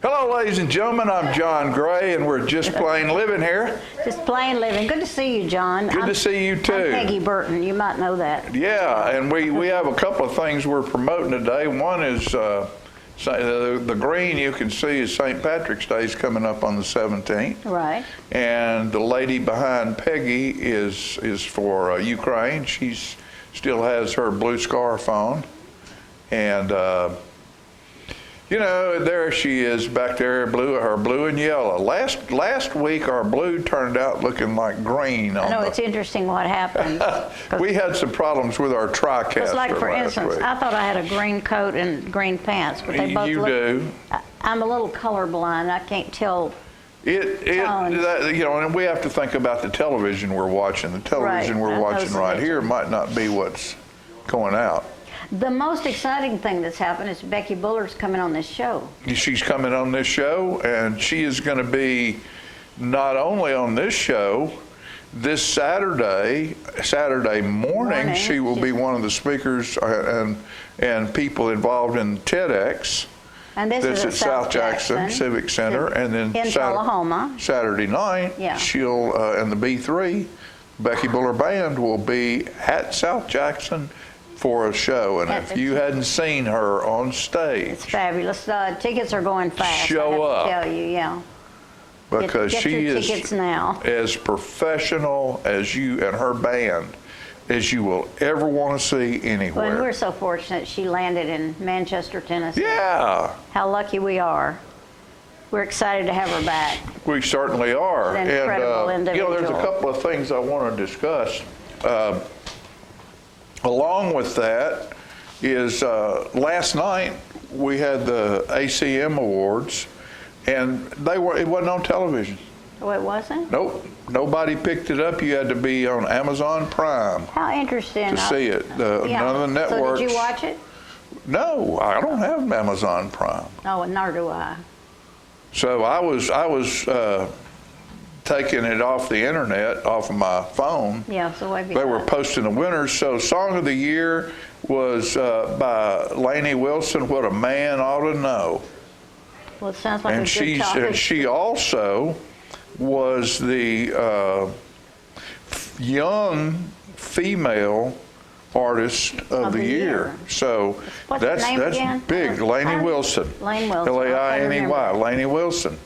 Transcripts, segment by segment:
Hello, ladies and gentlemen. I'm John Gray, and we're Just Plain Living here. Just Plain Living. Good to see you, John. Good to see you, too. I'm Peggy Burton. You might know that. Yeah, and we have a couple of things we're promoting today. One is the green you can see is St. Patrick's Day is coming up on the 17th. Right. And the lady behind Peggy is for Ukraine. She still has her blue scarf on. And you know, there she is back there, her blue and yellow. Last week, our blue turned out looking like green. I know, it's interesting what happened. We had some problems with our TriCaster It's like, for instance, week. I thought I had a green coat and green pants, but they both You look... do. I'm a little colorblind. I can't tell tones. You know, and we have to think about the television we're watching. The television we're watching right here might not be what's going out. The most exciting thing that's happened is Becky Buller's coming on this show. She's coming on this show, and she is going to be not only on this show, this Saturday morning, she will be one of the speakers and people involved in TEDx. And this is at South Jackson Civic Center, and then in Tullahoma. Saturday night, she'll and the B3 Becky Buller Band will be at South Jackson for a show, and if you hadn't seen her on stage, it's fabulous. Tickets are going fast. Show up. I have to tell you, yeah. Because get she your is tickets now. As professional as you and her band as you will ever want to see anywhere. Well, and we're so fortunate she landed in Manchester, Tennessee. Yeah. How lucky we are. We're excited to have her back. We certainly are. An incredible individual. You know, there's a couple of things I want to discuss. Along with that is last night we had the ACM Awards, and it wasn't on television. Oh, it wasn't? Nope. Nobody picked it up. You had to be on Amazon Prime. How interesting. To see it. None of the networks. So did you watch it? No, I don't have Amazon Prime. Oh, and nor do I. So I was taking it off the internet, off of my phone. Yeah, so what have you They got? were posting the winners. So Song of the Year was by Lainey Wilson, What a Man Ought to Know. Well, it sounds like a good topic. And she also was the young female artist of the year. So What's her name that's again? big. Lainey Wilson. Lainey Wilson. Lainey Lainey Wilson.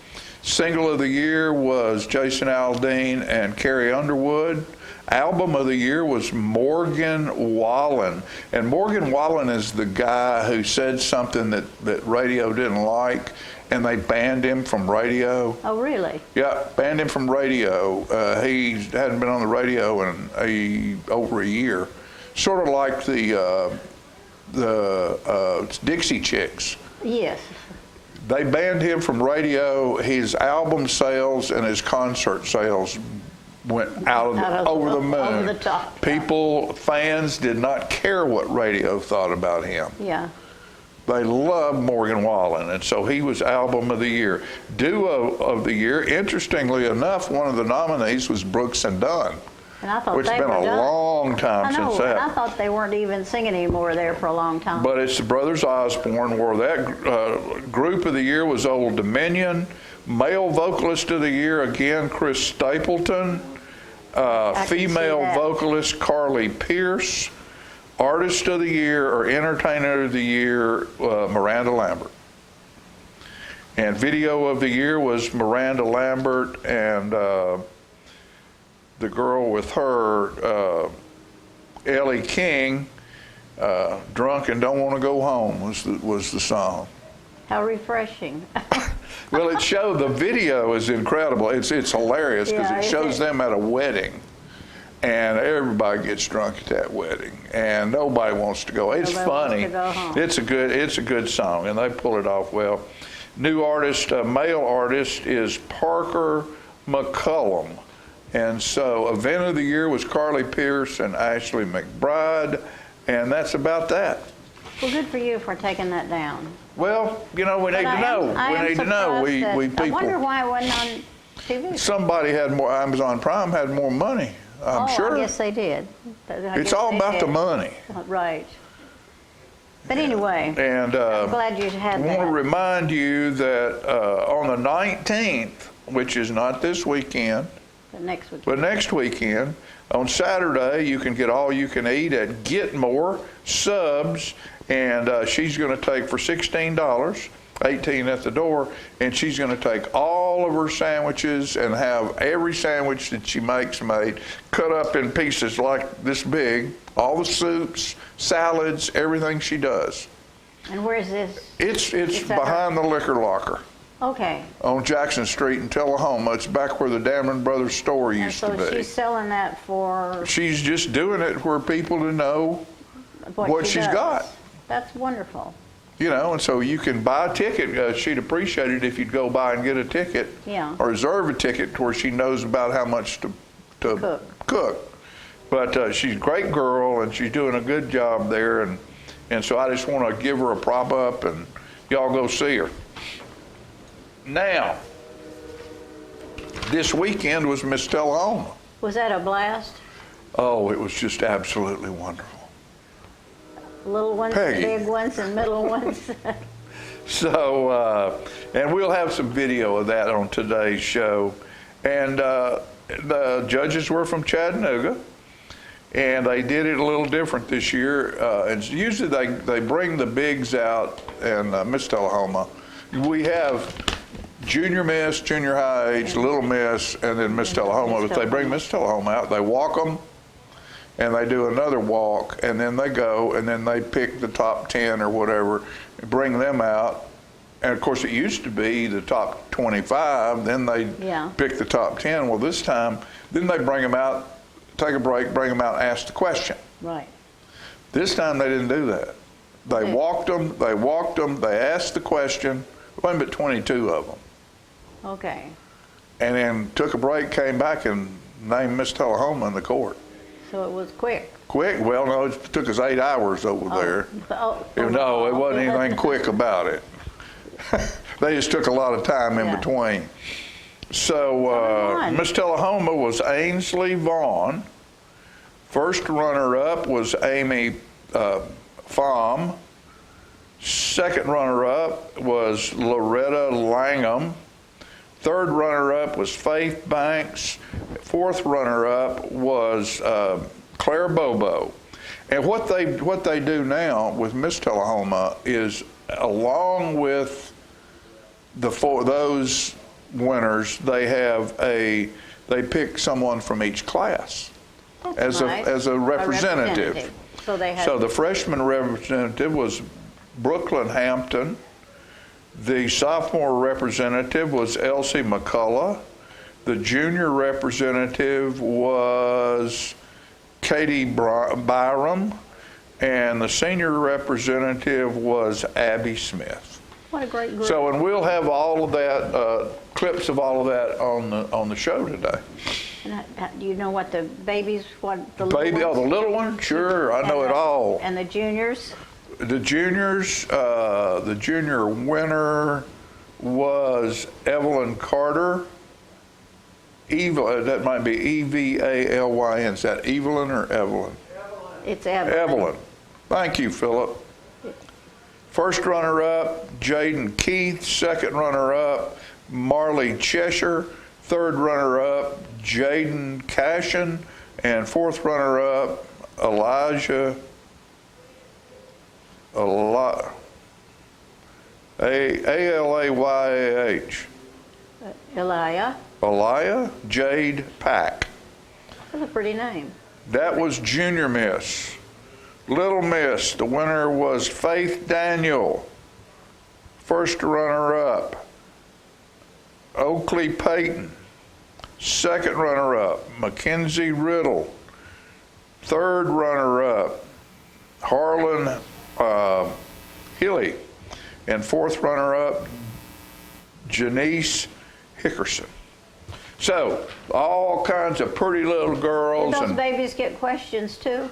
Single of the year was Jason Aldean and Carrie Underwood. Album of the year was Morgan Wallen. And Morgan Wallen is the guy who said something that radio didn't like, and they banned him from radio. Oh, really? Yeah, banned him from radio. He hadn't been on the radio in over a year. Sort of like the Dixie Chicks. Yes. They banned him from radio. His album sales and his concert sales went over the moon. Over the top. Fans did not care what radio thought about him. Yeah. They loved Morgan Wallen, and so he was Album of the Year. Duo of the Year, interestingly enough, one of the nominees was Brooks and Dunn. And I thought Which has been a long time since that. And I thought they weren't even singing anymore there for a long time. But it's the Brothers Osborne, where that group of the year was Old Dominion. Male vocalist of the year, again, Chris Stapleton. Female vocalist, Carly Pierce. Artist of the year, or Entertainer of the year, Miranda Lambert. And video of the year was Miranda Lambert and the girl with her, Ellie King, Drunk and Don't Want to Go Home was the song. How refreshing. Well, it showed, the video is incredible. It's hilarious because it shows them at a wedding. And everybody gets drunk at that wedding, and nobody wants to go. It's funny. It's a good song, and they pull it off well. New artist, male artist, is Parker McCullum. And so event of the year was Carly Pierce and Ashley McBride, and that's about that. Well, good for you for taking that down. Well, you know, we need to know. We need to know. We people. I wonder why it wasn't on TV. Somebody had more. Amazon Prime had more money. I'm sure. I guess they did. It's all about the money. Right. But anyway, And I'm glad you had I want to that. remind you that on the 19th, which is not this weekend, The next week. but next weekend, on Saturday, you can get all you can eat at Get More Subs, and she's going to take for $16, $18 at the door, and she's going to take all of her sandwiches and have every sandwich that she makes made, cut up in pieces like this big, all the soups, salads, everything she does. And where is this? It's Is that behind the liquor locker Okay. on Jackson Street in Tullahoma. It's back where the Dameron Brothers store And used so to be. she's selling that for She's just doing it for people to know, what she she's does. got. That's wonderful. you know, and so you can buy a ticket. She'd appreciate it if you'd go by and get a ticket. Yeah. Or reserve a ticket to where she knows about how much to cook. But she's a great girl, and she's doing a good job there, and so I just want to give her a prop up, and y'all go see her. Now, this weekend was Miss Tullahoma. Was that a blast? Oh, it was just absolutely wonderful. Little ones, Peggy. big ones, and middle ones. So, and we'll have some video of that on today's show. And the judges were from Chattanooga, and they did it a little different this year. And usually they bring the bigs out, and Miss Tullahoma. We have junior miss, junior high age, little miss, and then Miss Tullahoma. But they bring Miss Tullahoma out, they walk them, and they do another walk, and then they go, and then they pick the top 10 or whatever, and bring them out. And of course, it used to be the top 25, then they pick the top 10. Well, this time, then they bring them out, take a break, bring them out, ask the question. Right. This time they didn't do that. They walked them, they asked the question, wasn't but 22 of them. Okay. And then took a break, came back, and named Miss Tullahoma in the court. So it was quick. Quick? Well, no, it took us 8 hours over there. Oh, No, it wasn't anything quick about it. They just took a lot of time in Yeah. between. So Miss Tullahoma was Ainsley Vaughn. First runner-up was Amy Pham. Second runner-up was Loretta Langham. Third runner-up was Faith Banks. Fourth runner-up was Claire Bobo. And what they do now with Miss Tullahoma is, along with those winners, they pick someone from each class as a representative. So they had. So the freshman representative was Brooklyn Hampton. The sophomore representative was Elsie McCullough. The junior representative was Katie Byram. And the senior representative was Abby Smith. What a great group. So, and we'll have all of that, clips of all of that on the show today. And do you know what the babies, what the Baby, little the ones? little one? Sure, I know it all. And the juniors? The juniors, the junior winner was Evelyn Carter. That might be Evalyn. Is that Evelyn or Evelyn? It's Evelyn. Evelyn. Thank you, Philip. First runner-up, Jaden Keith. Second runner-up, Marley Cheshire. Third runner-up, Jaden Cashin. And fourth runner-up, Elijah A-L-A-Y-A-H. Elia Jade Pack. That's a pretty name. That was junior miss. Little miss, the winner was Faith Daniel. First runner-up, Oakley Payton. Second runner-up, Mackenzie Riddle. Third runner-up, Harlan Hilly. And fourth runner-up, Janice Hickerson. So, all kinds of pretty little girls. Did those babies get questions too?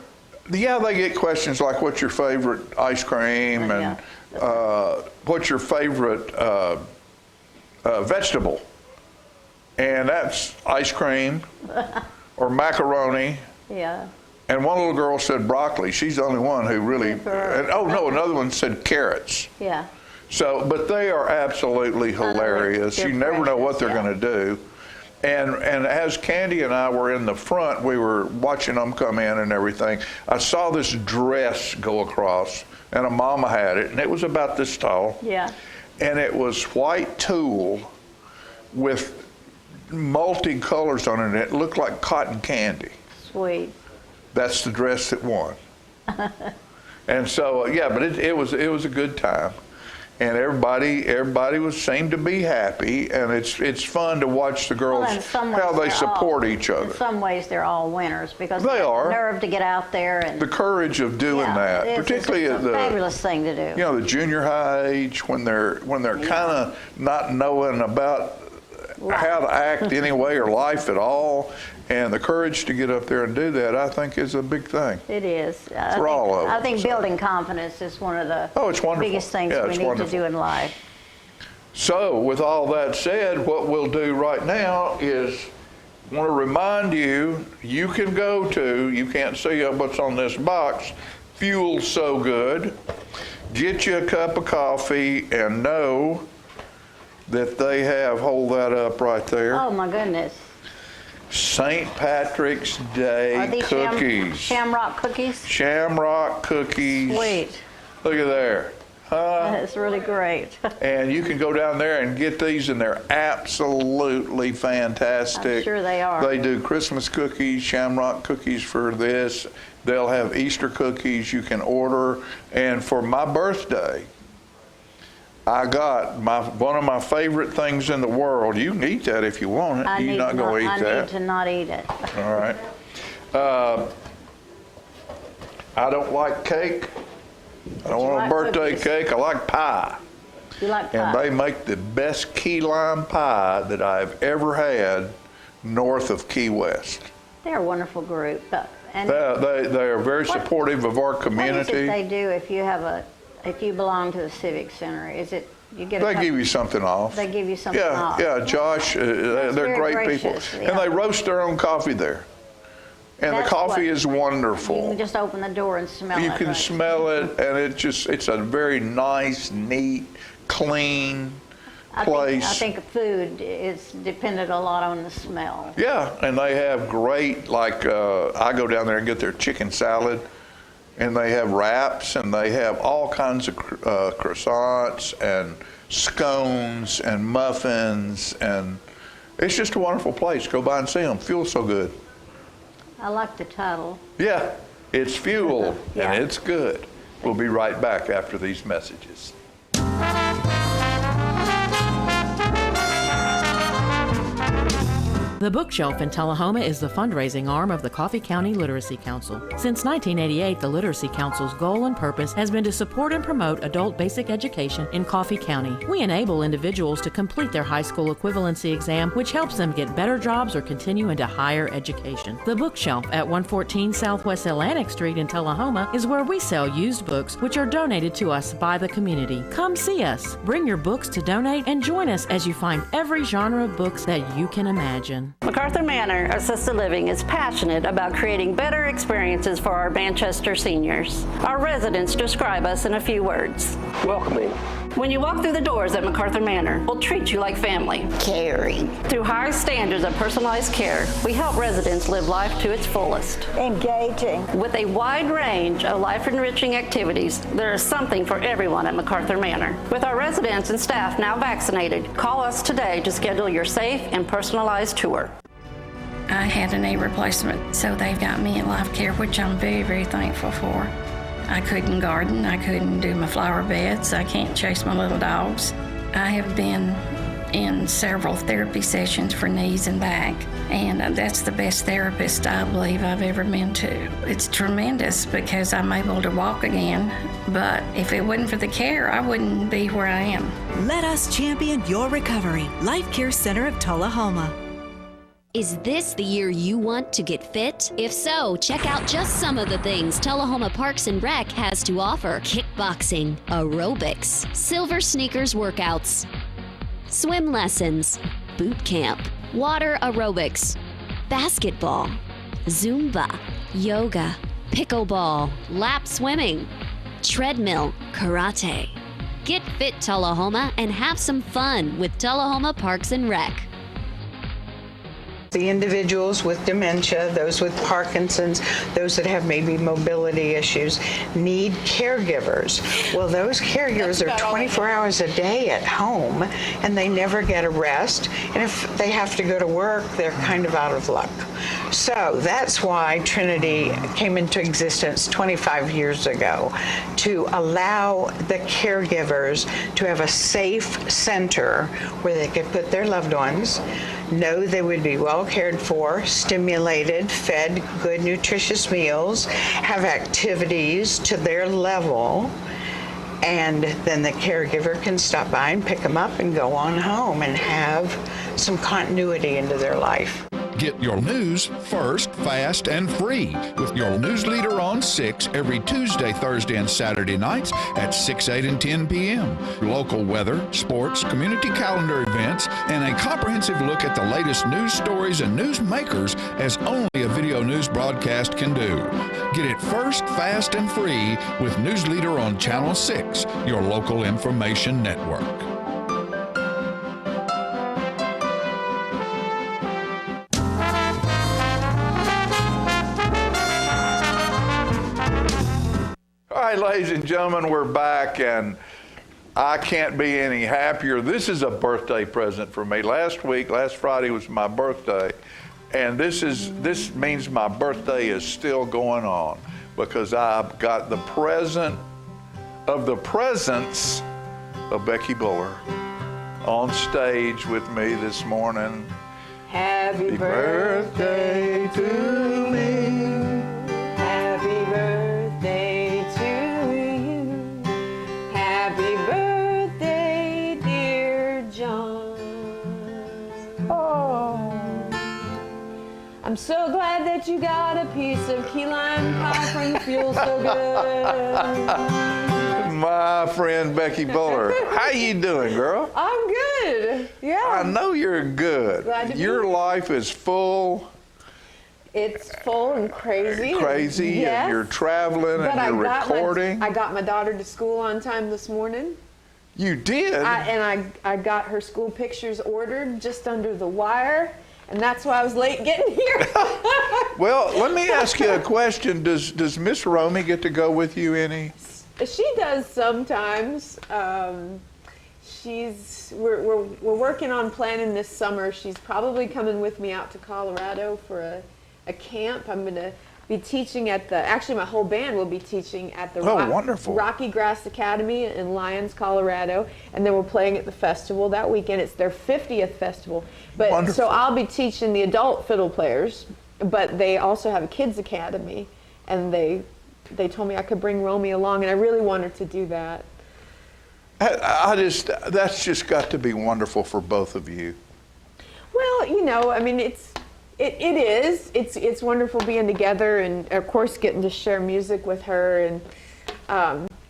Yeah, they get questions like, what's your favorite ice cream? And what's your favorite vegetable? And that's ice cream or macaroni. Yeah. And one little girl said broccoli. She's the only one who really, and, oh no, another one said carrots. Yeah. So, but they are absolutely hilarious. They're You never know what they're precious, going to do. And as Candy and I were in the front, we were watching them come in and everything. I saw this dress go across, and a mama had it, and it was about this tall. Yeah. And it was white tulle with multi-colors on it, and it looked like cotton candy. Sweet. That's the dress that won. And so, yeah, but it was a good time. And everybody seemed to be happy, and it's fun to watch the girls, Well, in some ways how they they're support all- each other. In some ways, they're all winners because They have are. the nerve to get out there and The courage of doing that, particularly it's at a the fabulous thing to do. the junior high age, when they're kind of not knowing about how to act anyway or life at all, and the courage to get up there and do that, I think, is a big thing. It is. For all of I them, think so. building confidence is one of the Oh, it's wonderful. biggest things Yeah, we it's need wonderful. to do in life. So, with all that said, what we'll do right now is want to remind you, you can go to, you can't see what's on this box, Fuel So Good. Get you a cup of coffee and know that they have, hold that up right there, Oh my goodness. St. Patrick's Day Are these cookies. shamrock cookies? Shamrock cookies. Sweet. Look at there. That's really great. And you can go down there and get these, and they're absolutely fantastic. I'm sure they are. They do Christmas cookies, shamrock cookies for this. They'll have Easter cookies you can order. And for my birthday, I got one of my favorite things in the world. You can eat that if you want it. You're not going to eat that. I need to not eat it. All right. I don't like cake. I don't you want a like birthday cookies? cake. I like pie. You like pie? And they make the best key lime pie that I've ever had north of Key West. They're a wonderful group. And They are very What- supportive of our what is community. it they do if you belong to the Civic Center? Is it you get a They cup- give you something off. They give you something Yeah, off. yeah, Josh, they're very great people. gracious, And yeah. they roast their own coffee there. And That's the coffee what- is You wonderful. can just open the door and smell it. You can right? smell it, and it's a very nice, neat, clean place. I think food is dependent a lot on the smell. Yeah, and they have great, like, I go down there and get their chicken salad, and they have wraps, and they have all kinds of croissants and scones and muffins, and it's just a wonderful place. Go by and see them. Fuel So Good. I like the title. Yeah, it's fuel, Yeah. and it's good. We'll be right back after these messages. The Bookshelf in Tullahoma is the fundraising arm of the Coffee County Literacy Council. Since 1988, the Literacy Council's goal and purpose has been to support and promote adult basic education in Coffee County. We enable individuals to complete their high school equivalency exam, which helps them get better jobs or continue into higher education. The Bookshelf at 114 Southwest Atlantic Street in Tullahoma is where we sell used books which are donated to us by the community. Come see us, bring your books to donate, and join us as you find every genre of books that you can imagine. MacArthur Manor Assisted Living is passionate about creating better experiences for our Manchester seniors. Our residents describe us in a few words. Welcoming. When you walk through the doors at MacArthur Manor, we'll treat you like family. Caring, Through high standards of personalized care, we help residents live life to its fullest. engaging. With a wide range of life-enriching activities, there is something for everyone at MacArthur Manor. With our residents and staff now vaccinated, call us today to schedule your safe and personalized tour. I had a knee replacement, so they've got me in life care, which I'm very, very thankful for. I couldn't garden, I couldn't do my flower beds, I can't chase my little dogs. I have been in several therapy sessions for knees and back, and that's the best therapist I believe I've ever been to. It's tremendous because I'm able to walk again, but if it wasn't for the care, I wouldn't be where I am. Let us champion your recovery. Life Care Center of Tullahoma. Is this the year you want to get fit? If so, check out just some of the things Tullahoma Parks and Rec has to offer. Kickboxing, aerobics, silver sneakers workouts, swim lessons, boot camp, water aerobics, basketball, Zumba, yoga, pickleball, lap swimming, treadmill, karate. Get fit, Tullahoma, and have some fun with Tullahoma Parks and Rec. The individuals with dementia, those with Parkinson's, those that have maybe mobility issues, need caregivers. Well, those caregivers are 24 hours a day at home, and they never get a rest. And if they have to go to work, they're kind of out of luck. So that's why Trinity came into existence 25 years ago, to allow the caregivers to have a safe center where they could put their loved ones, know they would be well cared for, stimulated, fed good, nutritious meals, have activities to their level, and then the caregiver can stop by and pick them up and go on home and have some continuity into their life. Get your news first, fast, and free with your news leader on 6 every Tuesday, Thursday, and Saturday nights at 6, 8, and 10 p.m. Local weather, sports, community calendar events, and a comprehensive look at the latest news stories and news makers as only a video news broadcast can do. Get it first, fast, and free with News Leader on Channel 6, your local information network. All right, ladies and gentlemen, we're back, and I can't be any happier. This is a birthday present for me. Last Friday was my birthday, and this means my birthday is still going on because I've got the present of the presence of Becky Buller on stage with me this morning. Happy birthday to me. Happy birthday to you. Happy birthday, dear John. Oh, I'm so glad that you got a piece of key lime pie from Fuel So Good. My friend Becky Buller. How you doing, girl? I'm good. Yeah. I know you're good. Glad to be Your here. life is full. It's full and crazy. Yes. And you're traveling But and you're recording. I got my daughter to school on time this morning. You did? I got her school pictures ordered just under the wire, and that's why I was late getting here. Well, let me ask you a question. Does Miss Romy get to go with you any? She does sometimes. We're working on planning this summer. She's probably coming with me out to Colorado for a camp. I'm going to be teaching actually my whole band will be teaching at the wonderful. Rocky Grass Academy in Lyons, Colorado, and then we're playing at the festival that weekend. It's their 50th festival. But Wonderful. So I'll be teaching the adult fiddle players, but they also have a kids academy, and they told me I could bring Romy along, and I really want her to do that. That's just got to be wonderful for both of you. Well, I mean, it is. It's wonderful being together, and of course getting to share music with her, and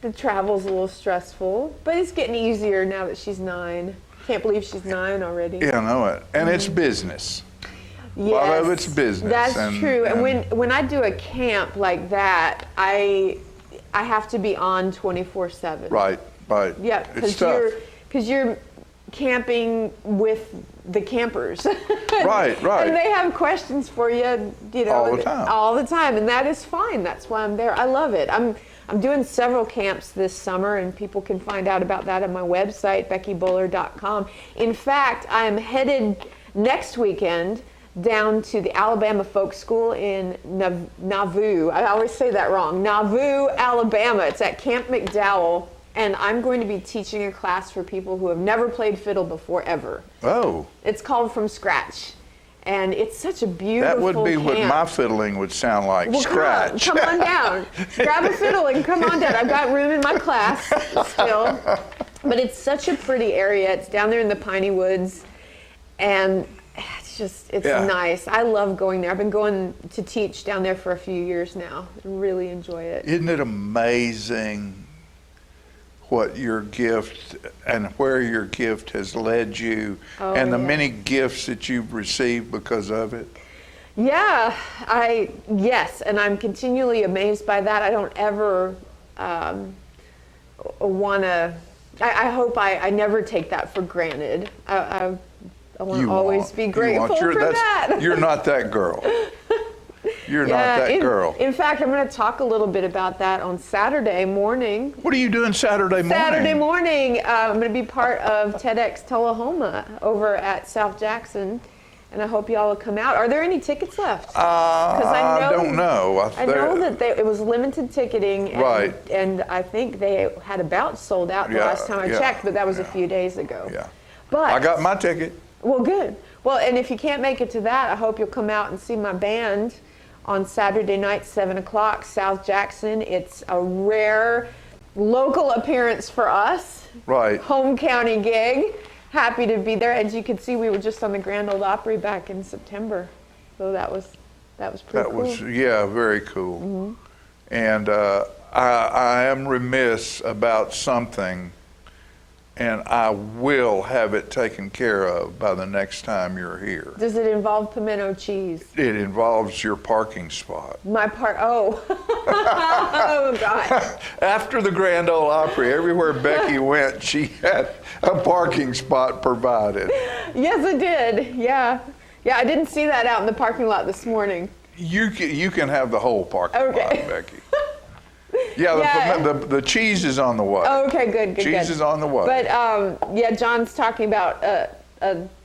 the travel's a little stressful, but it's getting easier now that she's 9. Can't believe she's 9 already. Yeah, I know it. And it's business. Yes, A lot of it's business. That's true. And when I do a camp like that, I have to be on 24/7. Right. Yeah, It's tough. because you're camping with the campers. Right. And they have questions for you, All the time. All the time, and that is fine. That's why I'm there. I love it. I'm doing several camps this summer, and people can find out about that on my website, BeckyBuller.com. In fact, I'm headed next weekend down to the Alabama Folk School in Nauvoo. I always say that wrong. Nauvoo, Alabama. It's at Camp McDowell, and I'm going to be teaching a class for people who have never played fiddle before, ever. Oh. It's called From Scratch, and it's such a beautiful That would be what camp. my fiddling would sound like, Well, scratch. Come on down. Grab a fiddle and come on down. I've got room in my class still. But it's such a pretty area. It's down there in the piney woods, and it's nice. I love going there. I've been going to teach down there for a few years now. I really enjoy it. Isn't it amazing what your gift and where your gift has led you and the many gifts that you've received because of it? Yeah, yes, and I'm continually amazed by that. I don't ever want to. I hope I never take that for granted. I want to always be grateful for that. You're not that girl. You're not that girl. In fact, I'm going to talk a little bit about that on Saturday morning. What are you doing Saturday morning? Saturday morning, I'm going to be part of TEDx Tullahoma over at South Jackson. And I hope y'all will come out. Are there any tickets left? I don't know. I know that it was limited ticketing. And, right. And I think they had about sold out the last time I checked, but that was a few days ago. Yeah. But I got my ticket. Well, good. Well, and if you can't make it to that, I hope you'll come out and see my band on Saturday night, 7 o'clock, South Jackson. It's a rare local appearance for us. Right. Home county gig. Happy to be there. As you can see, we were just on the Grand Ole Opry back in September, so that was pretty cool. That was very cool. Mm-hmm. And I am remiss about something, and I will have it taken care of by the next time you're here. Does it involve pimento cheese? It involves your parking spot. Oh God. After the Grand Ole Opry, everywhere Becky went, she had a parking spot provided. Yes, it did. Yeah. Yeah, I didn't see that out in the parking lot this morning. You can have the whole parking lot, Becky. Yeah, the cheese is on the way. Oh, okay, good. Cheese is on the way. But John's talking about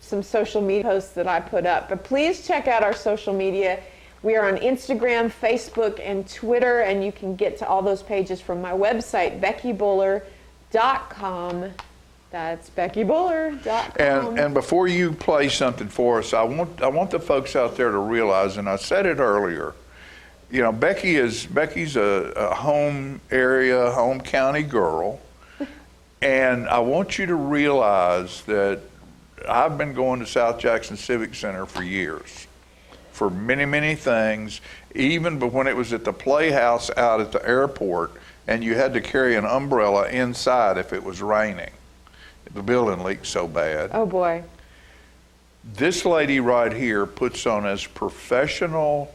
some social media posts that I put up. But please check out our social media. We are on Instagram, Facebook, and Twitter, and you can get to all those pages from my website, BeckyBuller.com. That's BeckyBuller.com. And before you play something for us, I want the folks out there to realize, and I said it earlier, you know, Becky's a home county girl, and I want you to realize that I've been going to South Jackson Civic Center for years, for many, many things, even when it was at the Playhouse out at the airport, and you had to carry an umbrella inside if it was raining. The building leaked so bad. Oh boy. This lady right here puts on as professional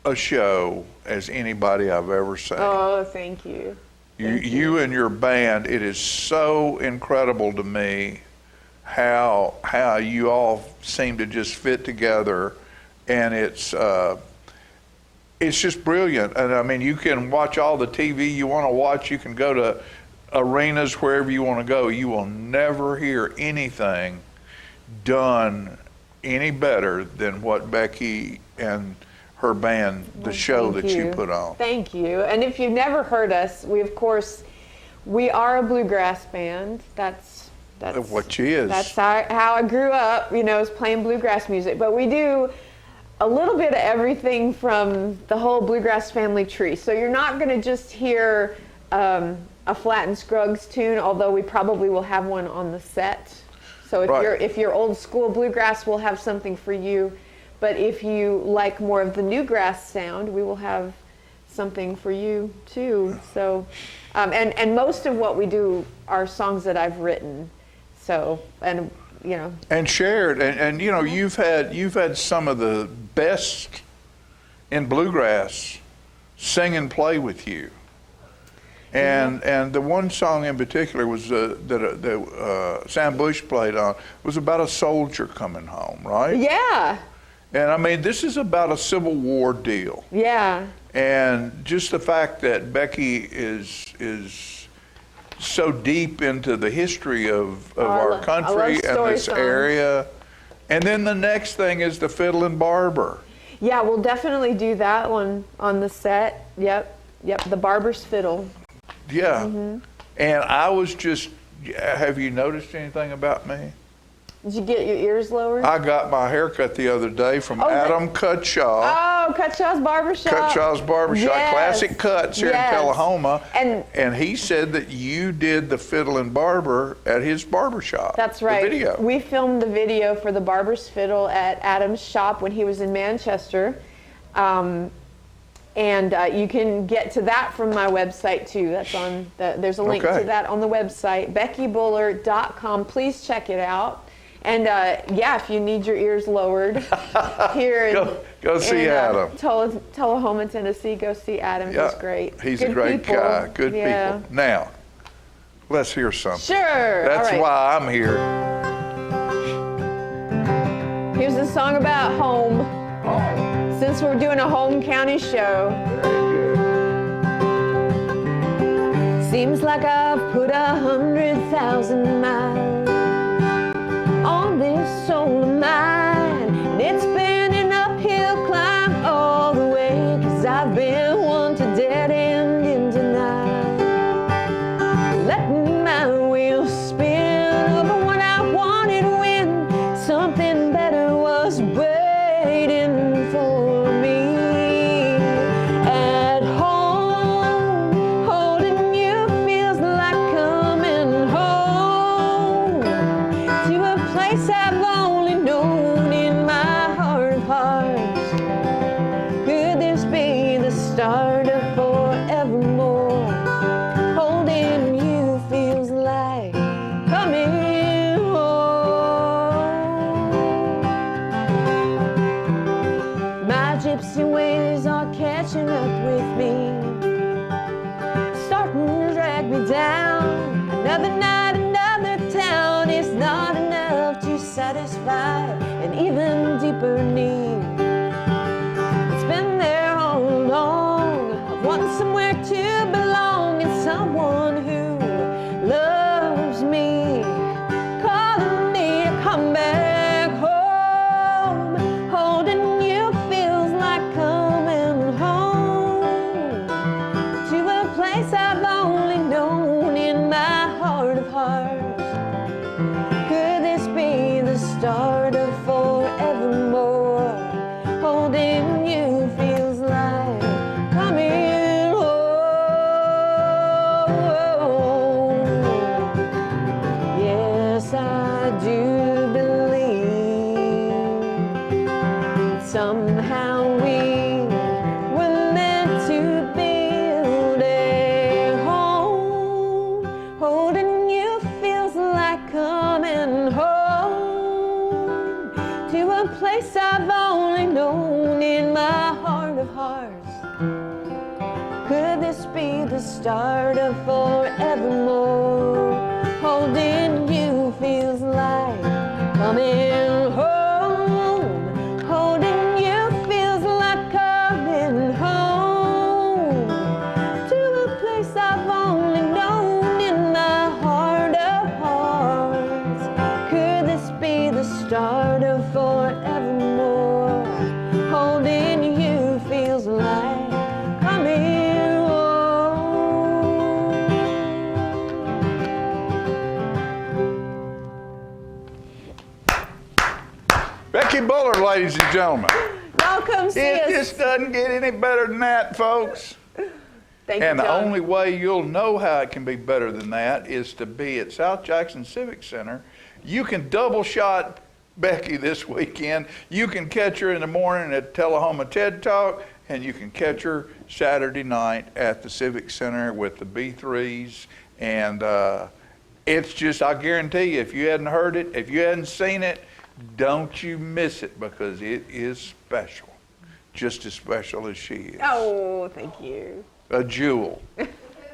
a show as anybody I've ever seen. Oh, thank you. You and your band, it is so incredible to me how you all seem to just fit together, and it's just brilliant. And I mean, you can watch all the TV you want to watch. You can go to arenas wherever you want to go. You will never hear anything done any better than what Becky and her band, the show that you put on. Thank you. And if you've never heard us, we are a bluegrass band. That's what she is. That's how I grew up, is playing bluegrass music. But we do a little bit of everything from the whole bluegrass family tree. So you're not going to just hear a Flatt & Scruggs tune, although we probably will have one on the set. So if you're old school bluegrass, we'll have something for you. But if you like more of the newgrass sound, we will have something for you too. So, and most of what we do are songs that I've written. So, and shared, and you've had some of the best in bluegrass sing and play with you. And the one song in particular was that Sam Bush played on was about a soldier coming home, right? Yeah. And I mean, this is about a Civil War deal. Yeah. And just the fact that Becky is so deep into the history of our country and this area. And then the next thing is the Fiddlin' Barber. Yeah, we'll definitely do that one on the set. Yep, the Barber's Fiddle. Yeah. Mm-hmm. And I was just, have you noticed anything about me? Did you get your ears lowered? I got my hair cut the other day from Adam Cutshaw. Oh, Cutshaw's Barbershop. Cutshaw's Barbershop, yes. Classic Cuts here in Tullahoma. And he said that you did the Fiddlin' Barber at his barbershop. That's right. The video. We filmed the video for the Barber's Fiddle at Adam's shop when he was in Manchester. And you can get to that from my website too. That's on there's a link to that on the website, BeckyBuller.com. Please check it out. And yeah, if you need your ears lowered here go see Adam. Tullahoma, Tennessee, go see Adam. Yeah, He's great. He's Good a great people. guy. Good Yeah. people. Now, let's hear something. Sure. That's All right. why I'm here. Here's a song about home. Since we're doing a home county show. Seems like I've put 100,000 miles on this soul of mine. And it's been an uphill climb all the way, 'cause I've been one to dead end in denial. Letting my wheels spin over what I wanted when something better was waiting for me. At home, holding you feels like coming home to a place I've only known in my heart of hearts. Could this be the start of forevermore? Holding you feels like coming home. My gypsy ways are catching up with me, starting to drag me down. Another night, another town is not enough to satisfy an even deeper need. It's been there all along. I want somewhere to belong and someone who loves me, calling me to come back home. Holding you feels like coming home to a place I've only known in my heart of hearts. Could this be the start of forevermore? Holding you feels like coming home. Yes, I do believe somehow we were meant to build a home. Holding you feels like coming home to a place I've only known in my heart of hearts. Could this be the start of forevermore? Holding you feels like coming home. Holding you feels like coming home to a place I've only known in my heart of hearts. Could this be the start of forevermore? Holding you feels like coming home. Becky Bullard, ladies and gentlemen. Welcome, see It us. just doesn't get any better than that, folks. Thank you, And the John. only way you'll know how it can be better than that is to be at South Jackson Civic Center. You can double shot Becky this weekend. You can catch her in the morning at Tullahoma TED Talk, and you can catch her Saturday night at the Civic Center with the B3s. And it's just, I guarantee you, if you hadn't heard it, if you hadn't seen it, don't you miss it, because it is special. Just as special as she is. Oh, thank you. A jewel,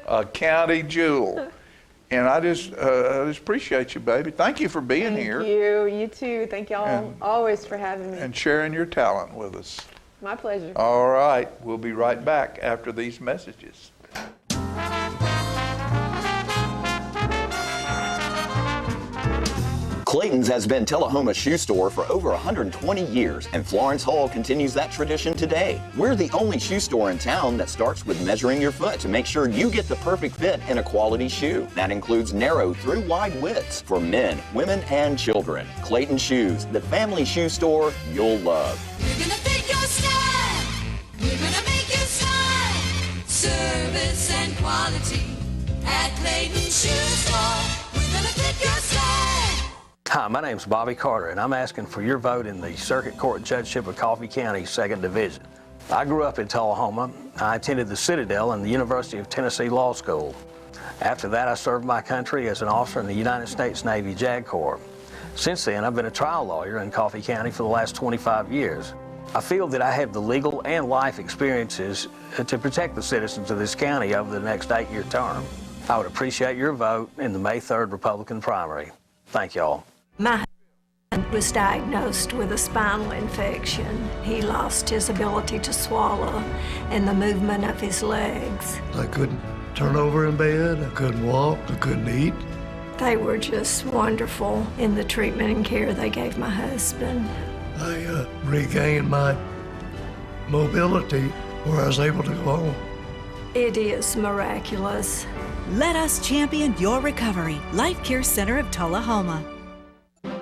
a county jewel. And I just appreciate you, baby. Thank you for being here. Thank you. You too. Thank y'all And- always for having me. And sharing your talent with us. My pleasure. All right, we'll be right back after these messages. Clayton's has been Tullahoma's shoe store for over 120 years, and Florence Hall continues that tradition today. We're the only shoe store in town that starts with measuring your foot to make sure you get the perfect fit in a quality shoe. That includes narrow through wide widths for men, women, and children. Clayton Shoes, the family shoe store you'll love. We're gonna fit your style. We're gonna make you smile. Service and quality at Clayton Shoe Store. We're gonna fit your style. Hi, my name's Bobby Carter, and I'm asking for your vote in the Circuit Court Judgeship of Coffee County, 2nd Division. I grew up in Tullahoma. I attended the Citadel and the University of Tennessee Law School. After that, I served my country as an officer in the United States Navy JAG Corps. Since then, I've been a trial lawyer in Coffee County for the last 25 years. I feel that I have the legal and life experiences to protect the citizens of this county over the next 8-year term. I would appreciate your vote in the May 3rd Republican primary. Thank y'all. My husband was diagnosed with a spinal infection. He lost his ability to swallow and the movement of his legs. I couldn't turn over in bed, I couldn't walk, I couldn't eat. They were just wonderful in the treatment and care they gave my husband. I regained my mobility where I was able to go home. It is miraculous. Let us champion your recovery. Life Care Center of Tullahoma.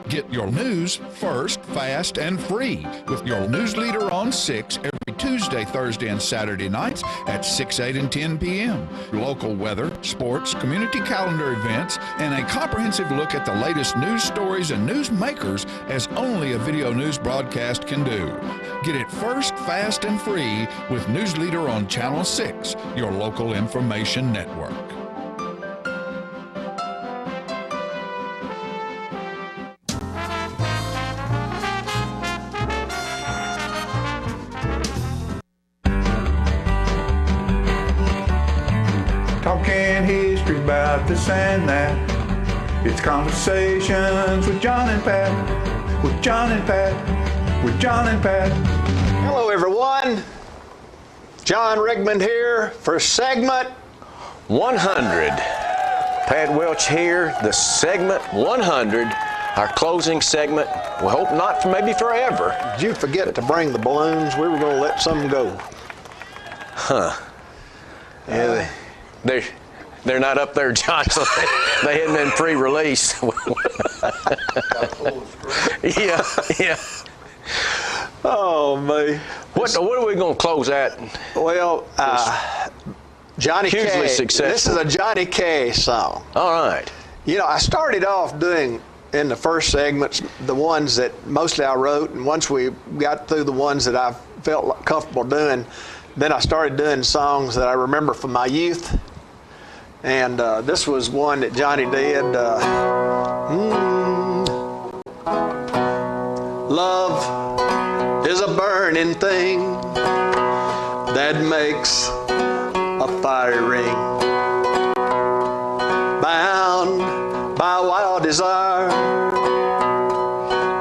Get your news first, fast, and free with your news leader on 6 every Tuesday, Thursday, and Saturday nights at 6, 8, and 10 p.m. Local weather, sports, community calendar events, and a comprehensive look at the latest news stories and news makers as only a video news broadcast can do. Get it first, fast, and free with News Leader on Channel 6, your local information network. Talking history about this and that. It's conversations with John and Pat. With John and Pat. With John and Pat. Hello, everyone. John Rigmond here for segment 100. Pat Welch here, the segment 100, our closing segment. We hope not for maybe forever. Did you forget to bring the balloons? We were going to let some go. Huh. Yeah, they're not up there, John, so they hadn't been pre-released. Yeah. Oh, man. What are we going to close at? Well, Johnny Cash. This is a Johnny Cash song. All right. You know, I started off doing, in the first segments, the ones that mostly I wrote, and once we got through the ones that I felt comfortable doing, then I started doing songs that I remember from my youth. And this was one that Johnny did. Love is a burning thing that makes a fire ring. Bound by wild desire,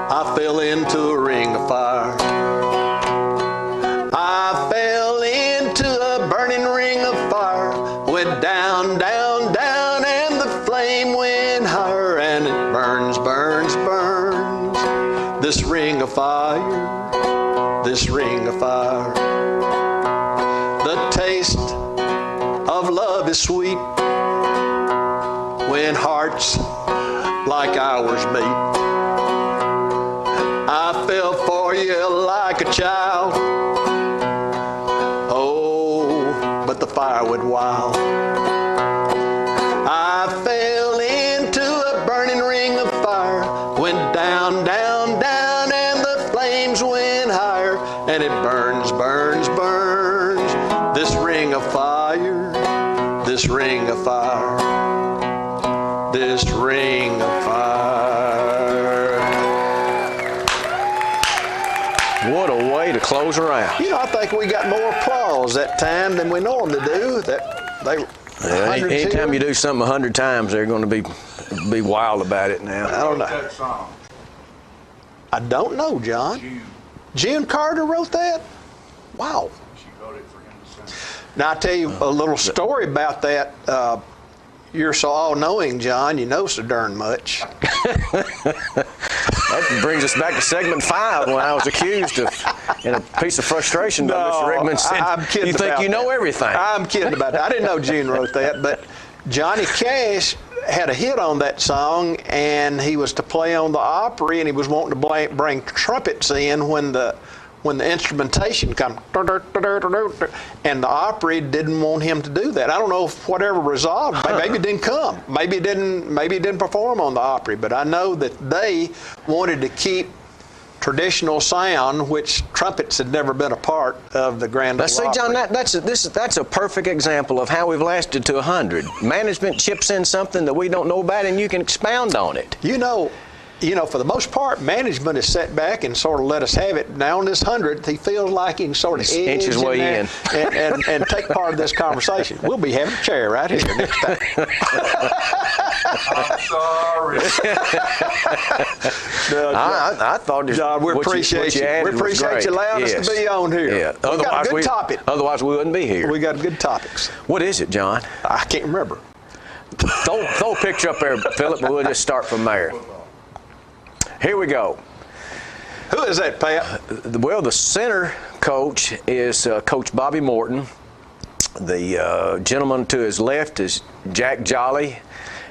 I fell into a ring of fire. I fell into a burning ring of fire, went down, down, down, and the flame went higher, and it burns, burns, burns. This ring of fire, this ring of fire. The taste of love is sweet when hearts like ours meet. I fell for you like a child. Oh, but the fire went wild. I fell into a burning ring of fire, went down, down, down, and the flames went higher, and it burns, burns, burns. This ring of fire, this ring of fire, this ring of fire. What a way to close her out. You know, I think we got more applause that time than we normally do. Anytime you do something 100 times, they're going to be wild about it now. I don't know. I don't know, John. June Carter wrote that? Wow. She wrote it for him to sing. Now, I'll tell you a little story about that. You're so all-knowing, John. You know so darn much. That brings us back to segment 5 when I was accused of, in a piece of frustration by Mr. Rickman, said, I'm kidding, you think you know everything. I'm kidding about that. I didn't know June wrote that, but Johnny Cash had a hit on that song, and he was to play on the Opry, and he was wanting to bring trumpets in when the instrumentation comes, and the Opry didn't want him to do that. I don't know if whatever resolved. Maybe it didn't come. Maybe it didn't perform on the Opry. But I know that they wanted to keep traditional sound, which trumpets had never been a part of the Grand Ole Opry. Now, see, John, that's a perfect example of how we've lasted to 100. Management chips in something that we don't know about, and you can expound on it. You know, you know, for the most part, management has sat back and sort of let us have it. Now on this 100th, he feels like he can sort of edge his way in. and take part of this conversation. We'll be having a chair right here next time. I'm sorry. No, I thought this, John, we appreciate you. We appreciate you allowing us to be on here. Yeah. We got a good topic. Otherwise, we wouldn't be here. We got good topics. What is it, John? I can't remember. Throw a picture up there, Philip, but we'll just start from there. Here we go. Who is that, Pat? Well, the center coach is Coach Bobby Morton. The gentleman to his left is Jack Jolly.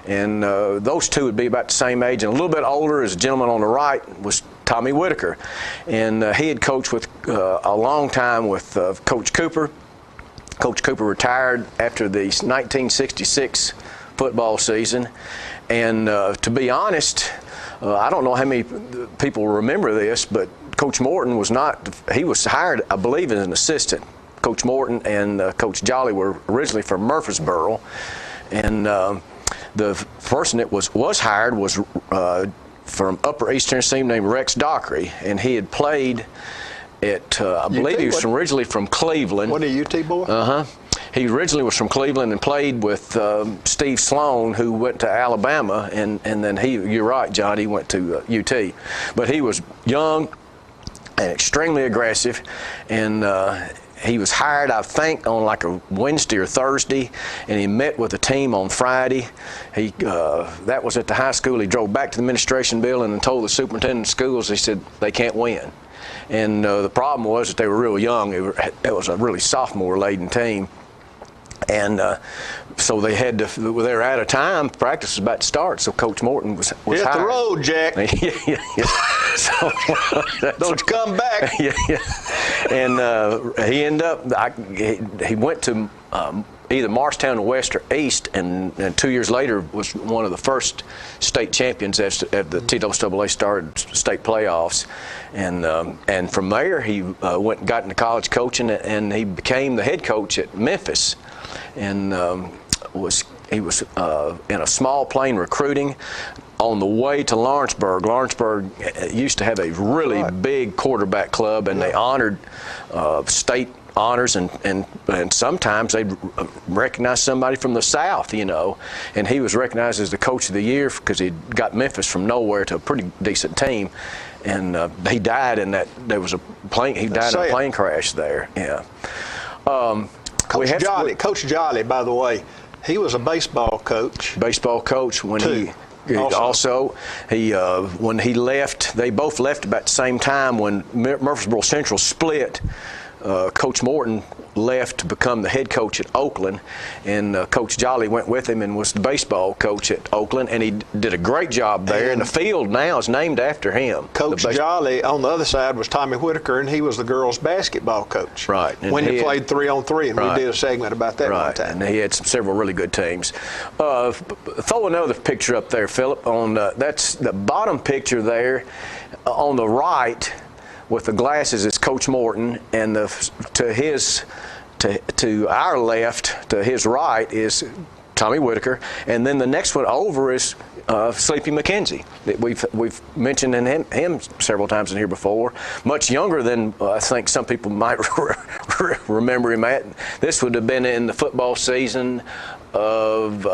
And those two would be about the same age. And a little bit older is the gentleman on the right was Tommy Whitaker. And he had coached with a long time with Coach Cooper. Coach Cooper retired after the 1966 football season. And to be honest, I don't know how many people remember this, but Coach Morton was not, he was hired, I believe, as an assistant. Coach Morton and Coach Jolly were originally from Murfreesboro. And the person that was hired was from Upper East Tennessee named Rex Dockery, and he had played at, I believe he was originally from Cleveland. Wasn't he a UT boy? Uh-huh. He originally was from Cleveland and played with Steve Sloan, who went to Alabama, and then you're right, John, he went to UT. But he was young and extremely aggressive, and he was hired, I think, on like a Wednesday or Thursday, and he met with the team on Friday. That was at the high school. He drove back to the administration building and told the superintendent of schools, he said, they can't win. And the problem was that they were real young. It was a really sophomore-laden team. And so they had to, they were out of time. Practice was about to start, so Coach Morton was Hit hired. the road, Jack. yeah. So, don't you come back. Yeah. And he ended up, he went to either Marshtown or West or East, and 2 years later was one of the first state champions as the TWA started state playoffs. And from there he went and got into college coaching, and he became the head coach at Memphis. And he was in a small plane recruiting on the way to Lawrenceburg. Lawrenceburg used to have a really big quarterback club, and they honored state honors, and sometimes they'd recognize somebody from the South, you know. And he was recognized as the coach of the year because he got Memphis from nowhere to a pretty decent team. And he died in that. There was a plane. He died in a plane crash there. Yeah. Coach Jolly, by the way, he was a baseball coach. Baseball coach when he when he left, they both left about the same time when Murfreesboro Central split. Coach Morton left to become the head coach at Oakland, and Coach Jolly went with him and was the baseball coach at Oakland, and he did a great job there, and the field now is named after him. Coach Jolly, on the other side, was Tommy Whitaker, and he was the girls' basketball coach. Right. When they played 3-on-3, and we did a segment about that one time. And he had several really good teams. Throw another picture up there, Philip. That's the bottom picture there on the right. With the glasses is Coach Morton, and to our left, to his right, is Tommy Whitaker, and then the next one over is Sleepy McKenzie. We've mentioned him several times in here before. Much younger than I think some people might remember him at. This would have been in the football season of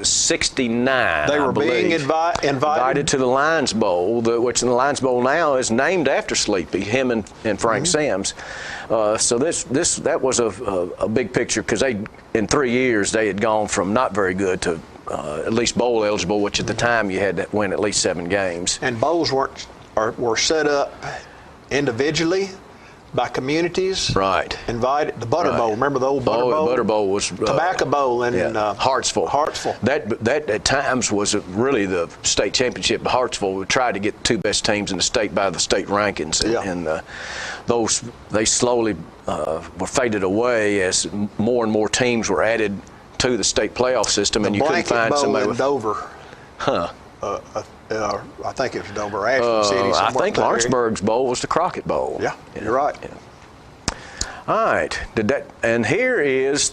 69. They were being invited to the Lions Bowl, which the Lions Bowl now is named after Sleepy, him and Frank Sims. So that was a big picture, because in 3 years they had gone from not very good to at least bowl eligible, which at the time you had to win at least 7 games. And bowls were set up individually by communities. Right. Invited. The Butter Bowl. Remember the old Butter Bowl? The Butter Bowl was Tobacco Bowl in Hartsville. That at times was really the state championship. Hartsville tried to get the 2 best teams in the state by the state rankings, and those they slowly were faded away as more and more teams were added to the state playoff system, and you couldn't find somebody with Dover. Huh. I think it was Dover, Ashland City. I think Lawrenceburg's bowl was the Crockett Bowl. Yeah, you're right. Yeah. All right. And here is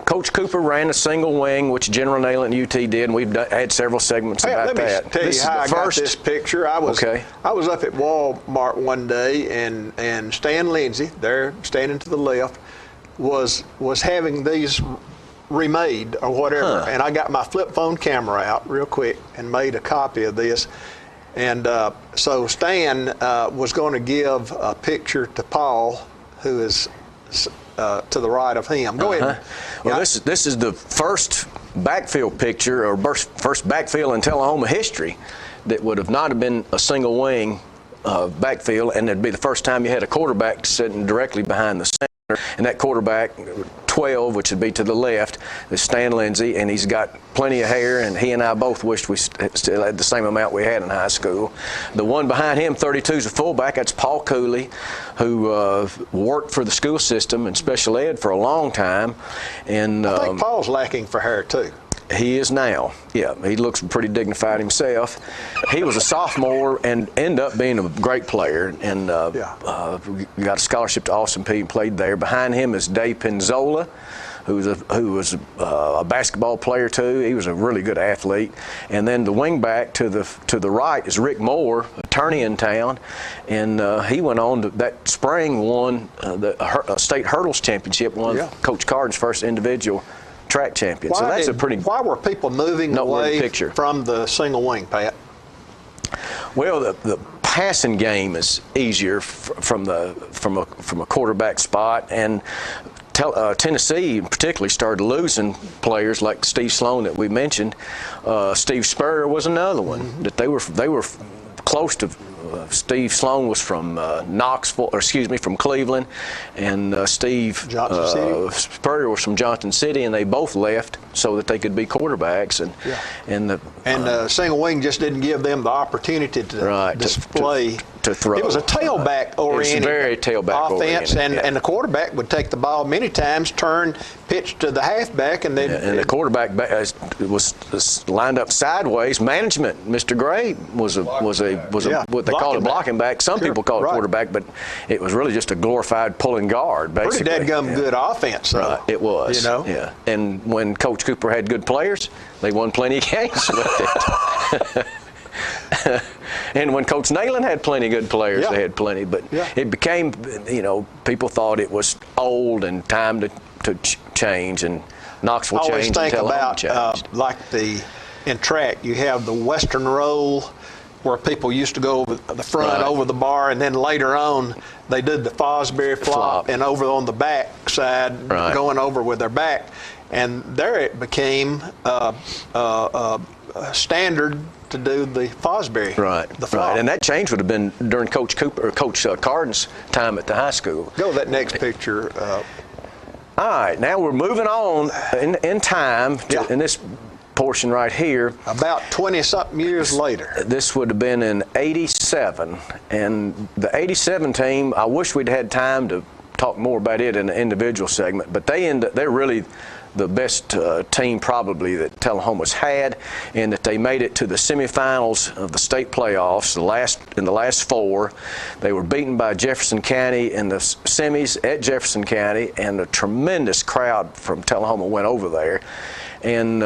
Coach Cooper ran a single wing, which General Nayland and UT did, and we've had several segments about that. Let me tell you how I got this picture. I was up at Walmart one day, and Stan Lindsay, there standing to the left, was having these remade or whatever, and I got my flip phone camera out real quick and made a copy of this. And so Stan was going to give a picture to Paul, who is to the right of him. Go ahead. Well, this is the first backfield picture, or first backfield in Tullahoma history that would have not have been a single wing backfield, and it'd be the first time you had a quarterback sitting directly behind the center. And that quarterback, 12, which would be to the left, is Stan Lindsay, and he's got plenty of hair, and he and I both wished we still had the same amount we had in high school. The one behind him, 32, is a fullback. That's Paul Cooley, who worked for the school system and special ed for a long time. And I think Paul's lacking for hair, too. He is now. Yeah, he looks pretty dignified himself. He was a sophomore and ended up being a great player, and got a scholarship to Austin Peay and played there. Behind him is Dave Penzola, who was a basketball player too. He was a really good athlete. And then the wingback to the right is Rick Moore, attorney in town, and he went on to that spring won the state hurdles championship, won Coach Cardin's first individual track champion. So that's a pretty. Why were people moving away from the single wing, Pat? Well, the passing game is easier from a quarterback spot, and Tennessee particularly started losing players like Steve Sloan that we mentioned. Steve Spurrier was another one that they were close to. Steve Sloan was from from Cleveland, and Steve Spurrier was from Johnson City, and they both left so that they could be quarterbacks. And single wing just didn't give them the opportunity to display. To throw. It was a tailback-oriented offense, and the quarterback would take the ball many times, turn, pitch to the halfback, and the quarterback was lined up sideways. Management, Mr. Gray was what they call a blocking back. Some people call it quarterback, but it was really just a glorified pulling guard, basically. Pretty dadgum good offense, though. Right, it was. You know? Yeah. And when Coach Cooper had good players, they won plenty of games with it. And when Coach Nayland had plenty of good players, they had plenty. But it became, people thought it was old and time to change, and Knoxville changed. Always think about, in track, you have the Western roll where people used to go over the front, over the bar, and then later on they did the Fosbury flop and over on the back side, going over with their back. And there it became standard to do the Fosbury. The flop. And that change would have been during Coach Cooper or Coach Cardin's time at the high school. Go to that next picture. All right, now we're moving on in time in this portion right here. About 20-something years later. This would have been in '87, and the '87 team, I wish we'd had time to talk more about it in the individual segment, but they're really the best team probably that Tullahoma's had, in that they made it to the semifinals of the state playoffs. In the last four, they were beaten by Jefferson County in the semis at Jefferson County, and a tremendous crowd from Tullahoma went over there. And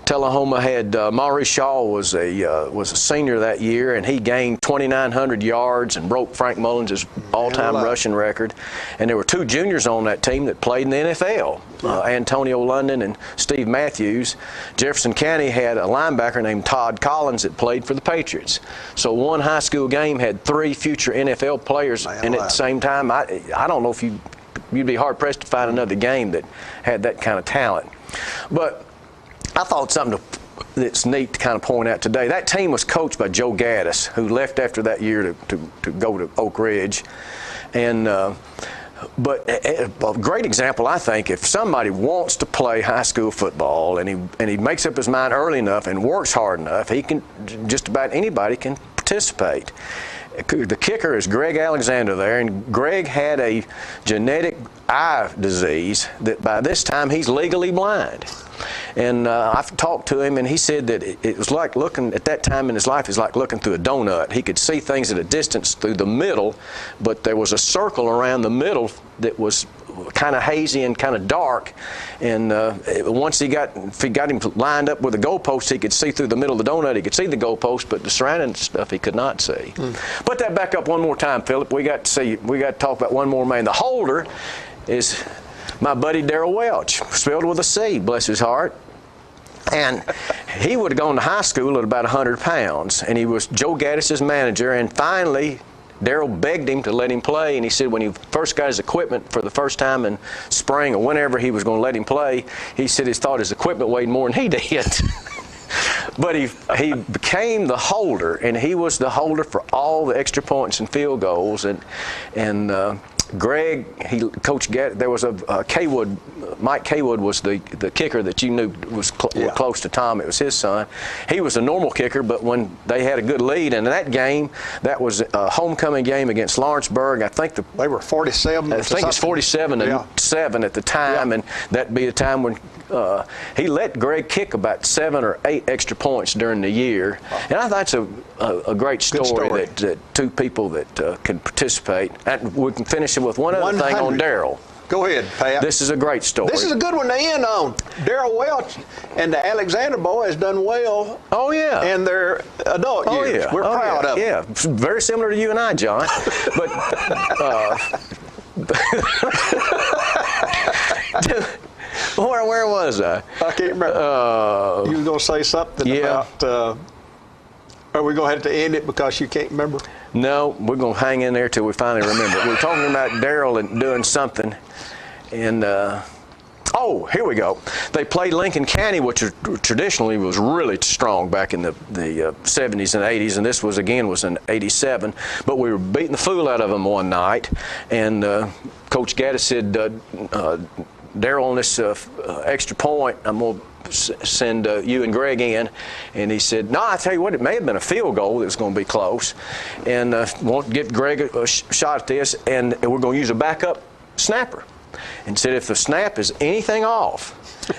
Tullahoma had Maurice Shaw was a senior that year, and he gained 2,900 yards and broke Frank Mullins' all-time rushing record. And there were two juniors on that team that played in the NFL, Antonio London and Steve Matthews. Jefferson County had a linebacker named Todd Collins that played for the Patriots. So one high school game had three future NFL players in it at the same time. I don't know if you'd be hard-pressed to find another game that had that kind of talent. But I thought something that's neat to kind of point out today. That team was coached by Joe Gaddis, who left after that year to go to Oak Ridge. And but a great example, I think, if somebody wants to play high school football and he makes up his mind early enough and works hard enough, he can, just about anybody can participate. The kicker is Greg Alexander there, and Greg had a genetic eye disease that by this time he's legally blind. And I've talked to him, and he said that it was like looking, at that time in his life, it was like looking through a donut. He could see things at a distance through the middle, but there was a circle around the middle that was kind of hazy and kind of dark. And once if he got him lined up with the goalpost, he could see through the middle of the donut. He could see the goalpost, but the surrounding stuff he could not see. Put that back up one more time, Philip. We got to talk about one more man. The holder is my buddy Darrell Welch, spelled with a C, bless his heart. And he would have gone to high school at about 100 pounds, and he was Joe Gaddis's manager. And finally, Darrell begged him to let him play, and he said when he first got his equipment for the first time in spring or whenever he was going to let him play, he said he thought his equipment weighed more than he did. But he became the holder, and he was the holder for all the extra points and field goals. And Greg, Coach Gaddis, there was a Kaywood, Mike Kaywood was the kicker that you knew was close to Tom. It was his son. He was a normal kicker, but when they had a good lead, and in that game, that was a homecoming game against Lawrenceburg. I think they were 47. I think it's 47-7 at the time, and that'd be the time when he let Greg kick about 7 or 8 extra points during the year. And I think that's a great story. That two people that can participate. And we can finish it with one other thing on Darrell. Go ahead, Pat. This is a great story. This is a good one to end on. Darrell Welch and the Alexander boys done well. Oh, yeah. In their adult years. Yeah. We're proud of them. Yeah, very similar to you and I, John. But where was I? I can't remember. You were going to say something about, are we going to have to end it because you can't remember? No, we're going to hang in there till we finally remember. We're talking about Darrell and doing something. And, here we go. They played Lincoln County, which traditionally was really strong back in the 70s and 80s, and this was in 87. But we were beating the fool out of them one night, and Coach Gaddis said, Darrell, on this extra point, I'm going to send you and Greg in. And he said, no, I tell you what, it may have been a field goal that was going to be close. And want to get Greg a shot at this, and we're going to use a backup snapper. And said, if the snap is anything off,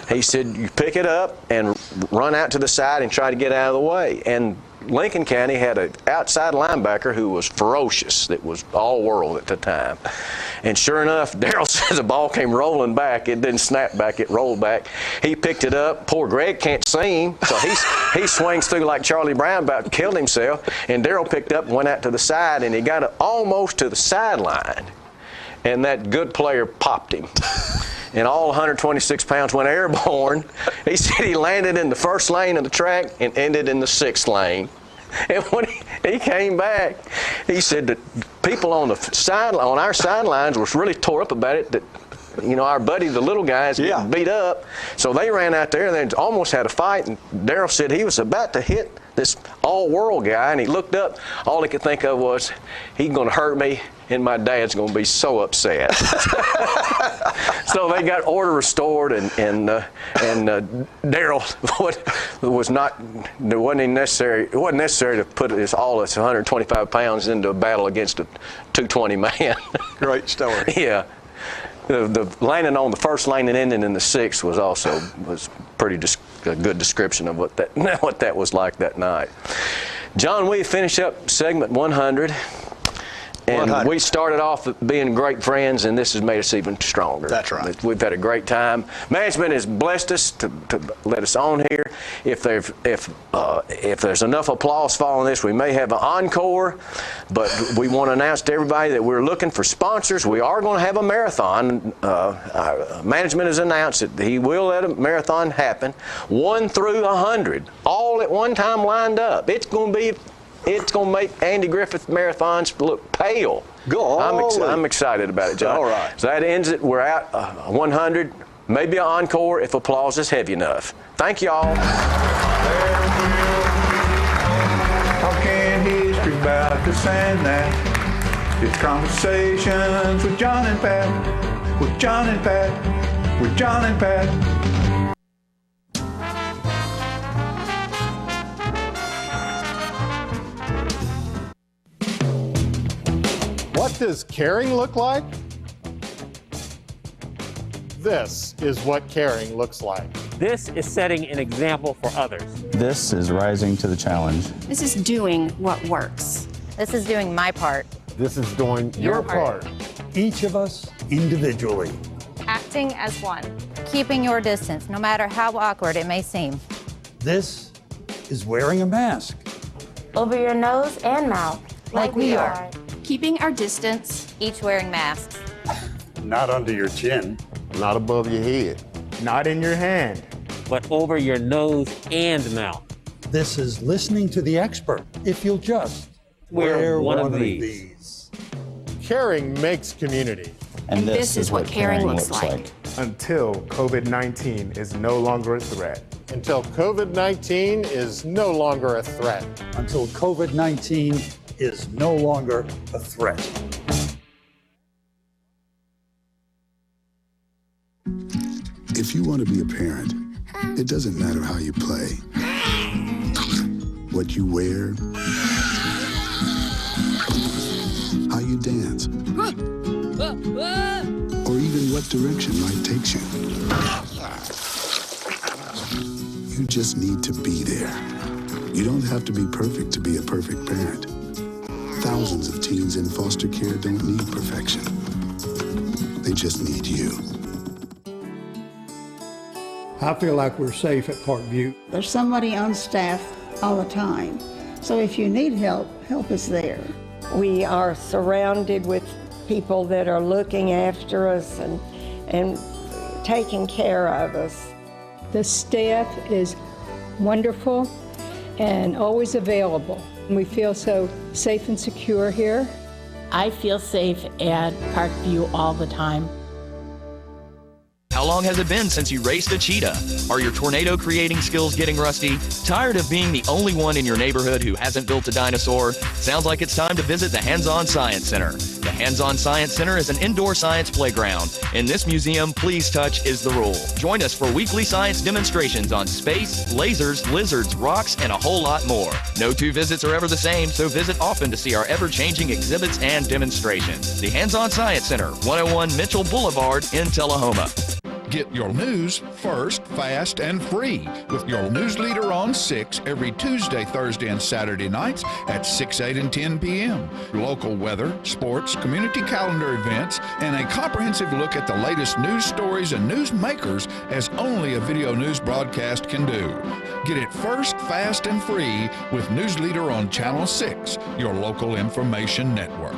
he said, you pick it up and run out to the side and try to get out of the way. And Lincoln County had an outside linebacker who was ferocious, that was all-world at the time. And sure enough, Darrell says the ball came rolling back. It didn't snap back, it rolled back. He picked it up. Poor Greg can't see him, so he swings through like Charlie Brown, about to kill himself. And Darrell picked up and went out to the side, and he got it almost to the sideline. And that good player popped him. And all 126 pounds went airborne. He said he landed in the first lane of the track and ended in the 6th lane. And when he came back, he said that people on our sidelines was really tore up about it, that our buddy, the little guy, is getting beat up. So they ran out there and they almost had a fight. And Darrell said he was about to hit this all-world guy, and he looked up. All he could think of was, he's going to hurt me, and my dad's going to be so upset. So they got order restored, and Darrell it wasn't necessary to put all his 125 pounds into a battle against a 220 man. Great story. Yeah. The landing on the first lane and ending in the 6th was pretty a good description of what that was like that night. John, we finished up segment 100. And we started off being great friends, and this has made us even stronger. That's right. We've had a great time. Management has blessed us to let us on here. If there's enough applause following this, we may have an encore. But we want to announce to everybody that we're looking for sponsors. We are going to have a marathon. Our management has announced that he will let a marathon happen, 1 through 100, all at one time lined up. It's going to make Andy Griffith marathons look pale. I'm excited about it, John. All right. So that ends it. We're out 100, maybe an encore if applause is heavy enough. Thank you all. Talking history about the Sandman. It's conversations with John and Pat. With John and Pat. With John and Pat. What does caring look like? This is what caring looks like. This is setting an example for others. This is rising to the challenge. This is doing what works. This is doing my part. This is doing your part. each of us individually. Acting as one. Keeping your distance, no matter how awkward it may seem. This is wearing a mask. Over your nose and mouth, like we are. Keeping our distance. Each wearing masks. Not under your chin. Not above your head. Not in your hand. But over your nose and mouth. This is listening to the expert. If you'll just Wear one of these. Caring makes community. And this is what caring looks like. Until COVID-19 is no longer a threat. Until COVID-19 is no longer a threat. Until COVID-19 is no longer a threat. If you want to be a parent, it doesn't matter how you play, what you wear, how you dance, or even what direction life takes you. You just need to be there. You don't have to be perfect to be a perfect parent. Thousands of teens in foster care don't need perfection. They just need you. I feel like we're safe at Parkview. There's somebody on staff all the time. So if you need help, help is there. We are surrounded with people that are looking after us and taking care of us. The staff is wonderful and always available. We feel so safe and secure here. I feel safe at Parkview all the time. How long has it been since you raced a cheetah? Are your tornado creating skills getting rusty? Tired of being the only one in your neighborhood who hasn't built a dinosaur? Sounds like it's time to visit the Hands-On Science Center. The Hands-On Science Center is an indoor science playground. In this museum, please touch is the rule. Join us for weekly science demonstrations on space, lasers, lizards, rocks, and a whole lot more. No two visits are ever the same, so visit often to see our ever-changing exhibits and demonstrations. The Hands-On Science Center, 101 Mitchell Boulevard in Tullahoma. Get your news first, fast, and free with your news leader on 6 every Tuesday, Thursday, and Saturday nights at 6, 8, and 10 p.m. Local weather, sports, community calendar events, and a comprehensive look at the latest news stories and news makers as only a video news broadcast can do. Get it first, fast, and free with News Leader on Channel 6, your local information network.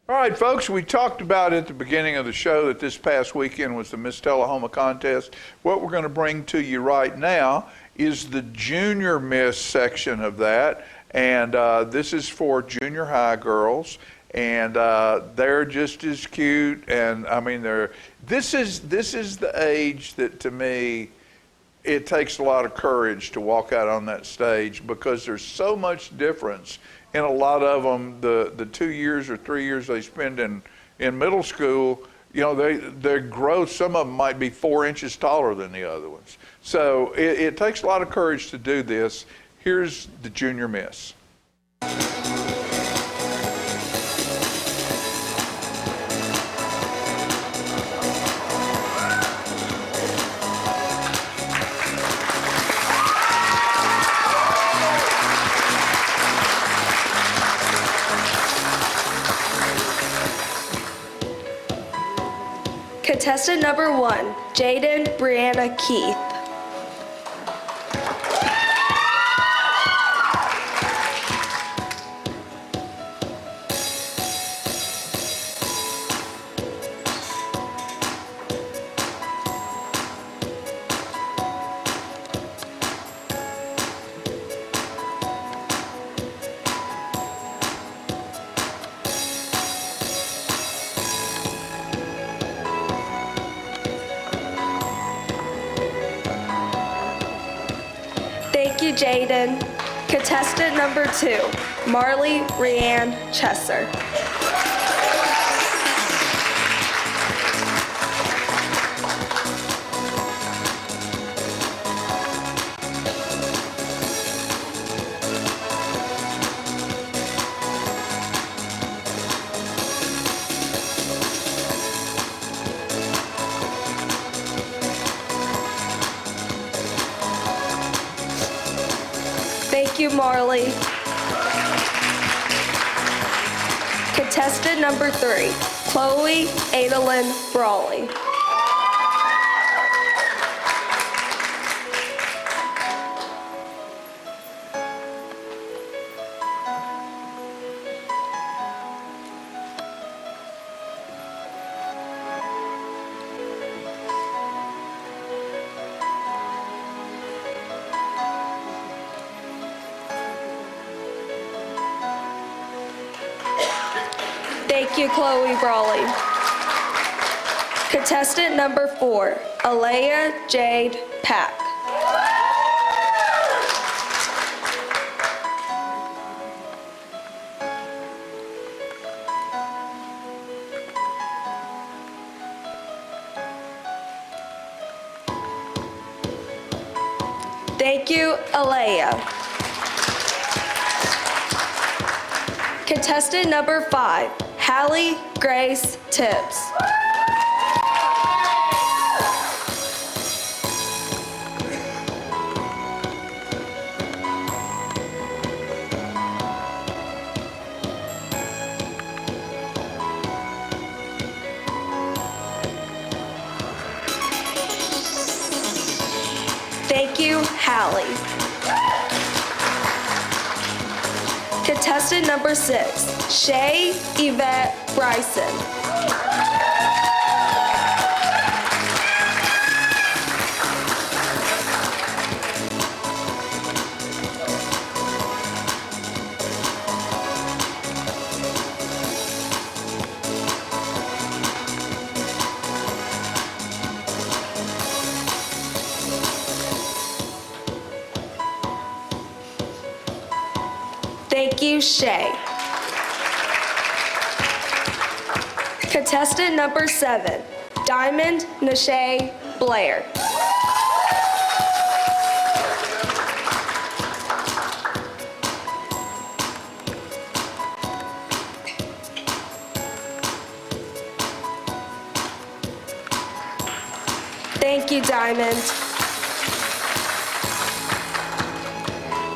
All right, folks, we talked about at the beginning of the show that this past weekend was the Miss Tullahoma contest. What we're going to bring to you right now is the Junior Miss section of that, and this is for junior high girls, and they're just as cute, and I mean, this is the age that, to me, it takes a lot of courage to walk out on that stage because there's so much difference in a lot of them. The 2 years or 3 years they spend in middle school, you know, their growth, some of them might be 4 inches taller than the other ones. So it takes a lot of courage to do this. Here's the Junior Miss. Contestant number 1, Jaden Brianna Keith. Thank you, Jaden. Contestant number 2, Marley Rianne Chesser. Thank you, Marley. Contestant number 3, Chloe Adalyn Brawley. Thank you, Chloe Brawley. Contestant number 4, Alea Jade Pack. Thank you, Alea. Contestant number 5, Hallie Grace Tibbs. Thank you, Hallie. Contestant number 6, Shay Yvette Bryson. Thank you, Shay. Contestant number 7, Diamond Nashay Blair. Thank you, Diamond.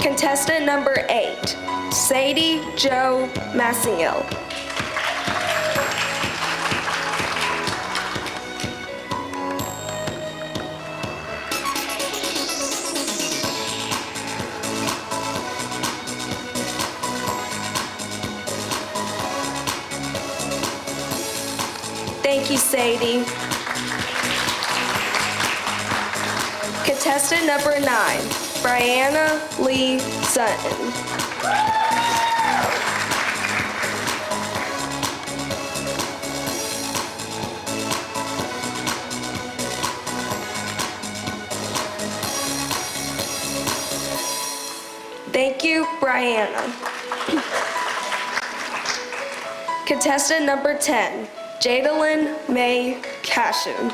Contestant number 8, Sadie Jo Massiel. Thank you, Sadie. Contestant number 9, Brianna Lee Sutton. Thank you, Brianna. Contestant number 10, Jadalyn May Cashoon.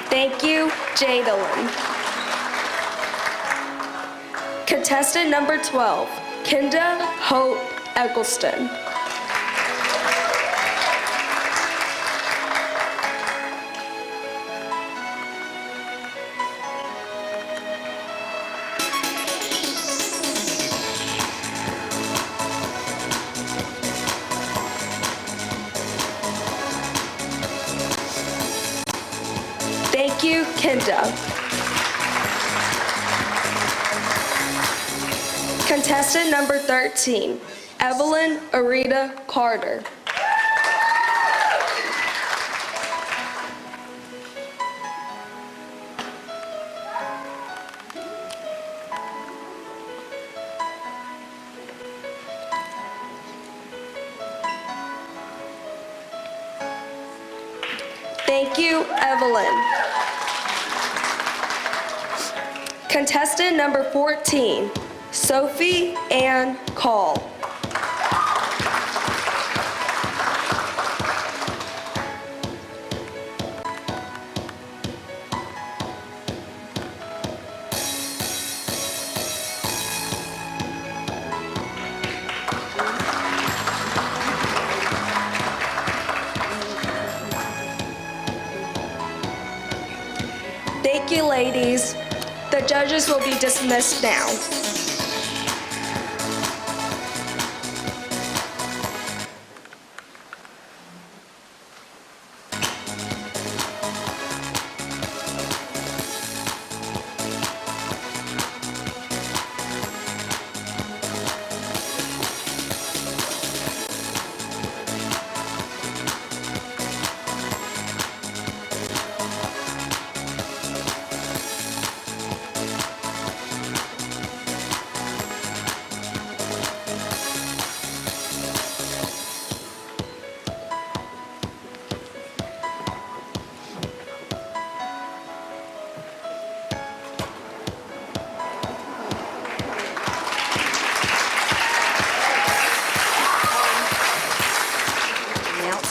Thank you, Jadalyn. Contestant number 12, Kenda Hope Eggleston. Thank you, Kenda. Contestant number 13, Evelyn Arita Carter. Thank you, Evelyn. Contestant number 14, Sophie Ann Call. Thank you, ladies. The judges will be dismissed now.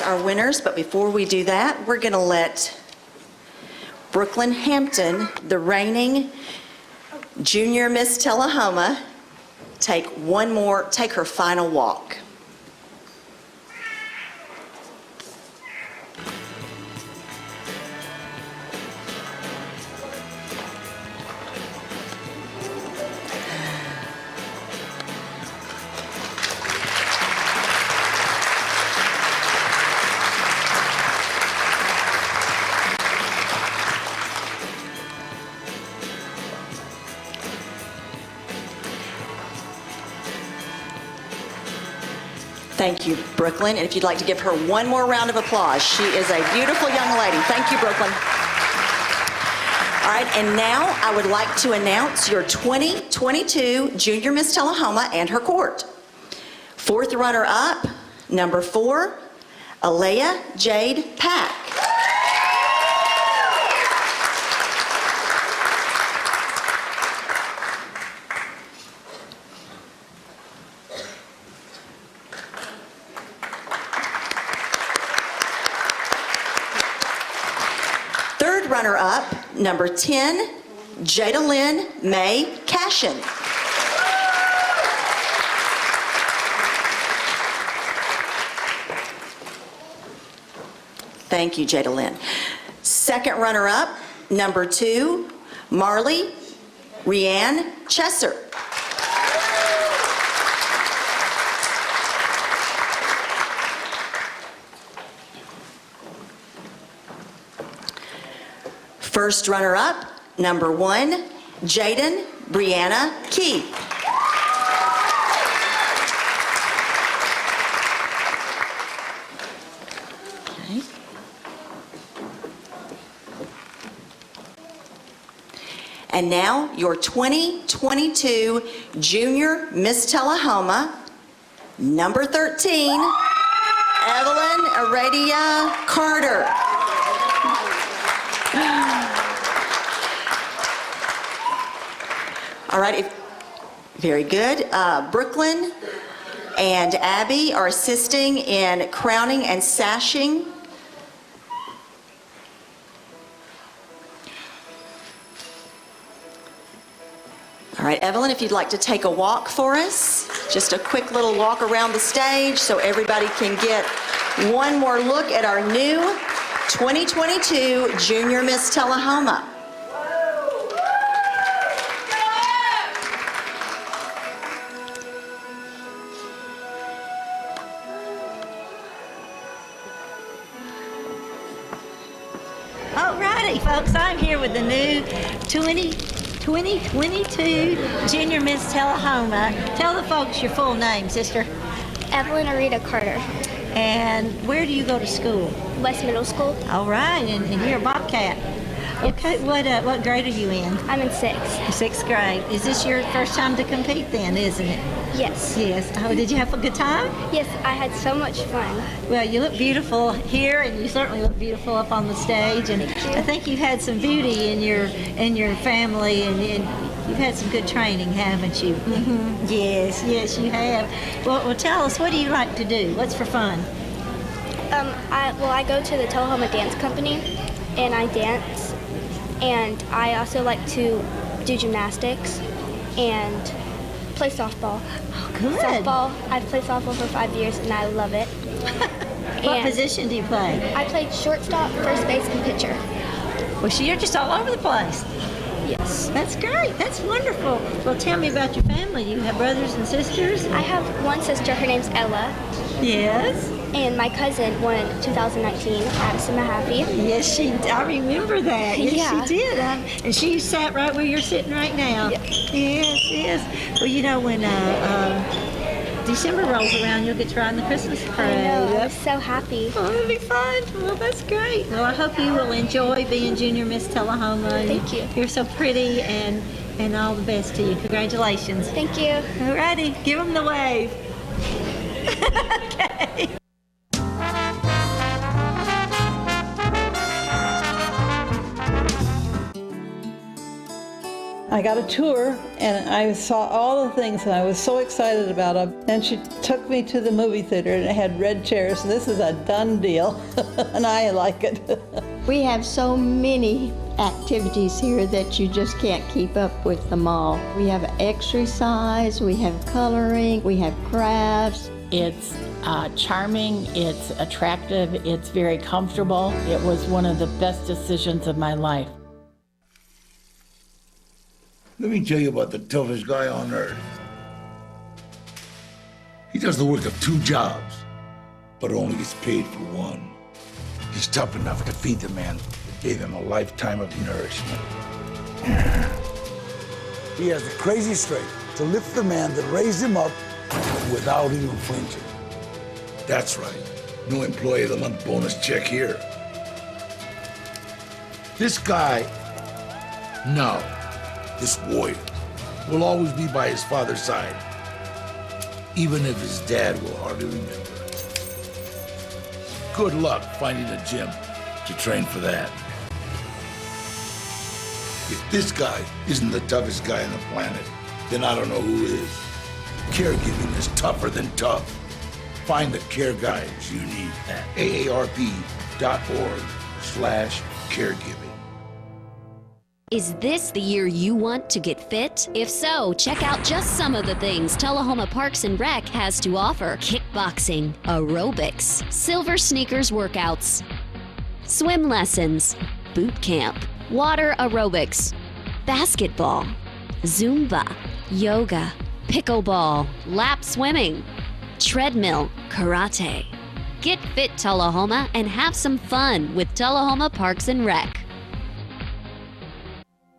Our winners, but before we do that, we're going to let Brooklyn Hampton, the reigning Junior Miss Tullahoma, take her final walk. Thank you, Brooklyn. And if you'd like to give her one more round of applause, she is a beautiful young lady. Thank you, Brooklyn. All right, and now I would like to announce your 2022 Junior Miss Tullahoma and her court. Fourth runner-up, number 4, Alea Jade Pack. Runner-up, number 10, Jada Lynn May Cashin. Thank you, Jada Lynn. Second runner-up, number 2, Marley Rianne Chesser. First runner-up, number 1, Jaden Brianna Key. Okay. And now your 2022 Junior Miss Tullahoma, number 13, Evelyn Aradia Carter. All right, very good. Brooklyn and Abby are assisting in crowning and sashing. All right, Evelyn, if you'd like to take a walk for us, just a quick little walk around the stage so everybody can get one more look at our new 2022 Junior Miss Tullahoma. Alrighty, folks, I'm here with the new 2022 Junior Miss Tullahoma. Tell the folks your full name, sister. Evelyn Arita Carter. And where do you go to school? West Middle School. All right, and you're a Bobcat. Okay, what grade are you in? I'm in 6th. 6th grade. Is this your first time to compete then, isn't it? Yes. Yes. Oh, did you have a good time? Yes, I had so much fun. Well, you look beautiful here, and you certainly look beautiful up on the stage. And I think you've had some beauty in your family, and you've had some good training, haven't you? Mm-hmm. Yes, you have. Well, tell us, what do you like to do? What's for fun? I go to the Tullahoma Dance Company, and I dance. And I also like to do gymnastics and play softball. Oh, good. Softball. I've played softball for 5 years, and I love it. What position do you play? I played shortstop, first base, and pitcher. Well, you're just all over the place. Yes. That's great. That's wonderful. Well, tell me about your family. You have brothers and sisters? I have one sister. Her name's Ella. Yes. And my cousin won 2019, Addison Mahaffey. Yes, I remember that. Yes, Yeah. she did. And she sat right where you're sitting right now. Yes. Well, you know, when December rolls around, you'll get to ride in the Christmas parade. I know. I was so happy. Oh, it'll be fun. Well, that's great. Well, I hope you will enjoy being Junior Miss Tullahoma. Thank you. You're so pretty, and all the best to you. Congratulations. Thank you. All righty. Give them the wave. Okay. I got a tour and I saw all the things and I was so excited about them. And she took me to the movie theater and it had red chairs. This is a done deal and I like it. We have so many activities here that you just can't keep up with them all. We have exercise, we have coloring, we have crafts. It's charming, it's attractive, it's very comfortable. It was one of the best decisions of my life. Let me tell you about the toughest guy on earth. He does the work of 2 jobs, but only gets paid for one. He's tough enough to feed the man that gave him a lifetime of nourishment. He has the crazy strength to lift the man that raised him up without even flinching. That's right. No employee of the month bonus check here. This guy, no. This warrior will always be by his father's side, even if his dad will hardly remember. Good luck finding a gym to train for that. If this guy isn't the toughest guy on the planet, then I don't know who is. Caregiving is tougher than tough. Find the care guides you need at aarp.org/caregiving. Is this the year you want to get fit? If so, check out just some of the things Tullahoma Parks and Rec has to offer. Kickboxing, aerobics, silver sneakers workouts, swim lessons, boot camp, water aerobics, basketball, Zumba, yoga, pickleball, lap swimming, treadmill, karate. Get fit, Tullahoma, and have some fun with Tullahoma Parks and Rec.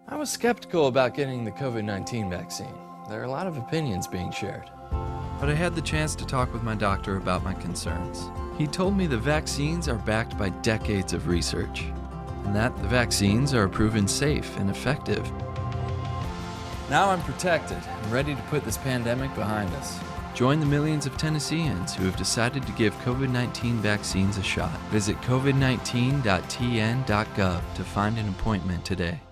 I was skeptical about getting the COVID-19 vaccine. There are a lot of opinions being shared. But I had the chance to talk with my doctor about my concerns. He told me the vaccines are backed by decades of research, and that the vaccines are proven safe and effective. Now I'm protected and ready to put this pandemic behind us. Join the millions of Tennesseans who have decided to give COVID-19 vaccines a shot. Visit covid19.tn.gov to find an appointment today.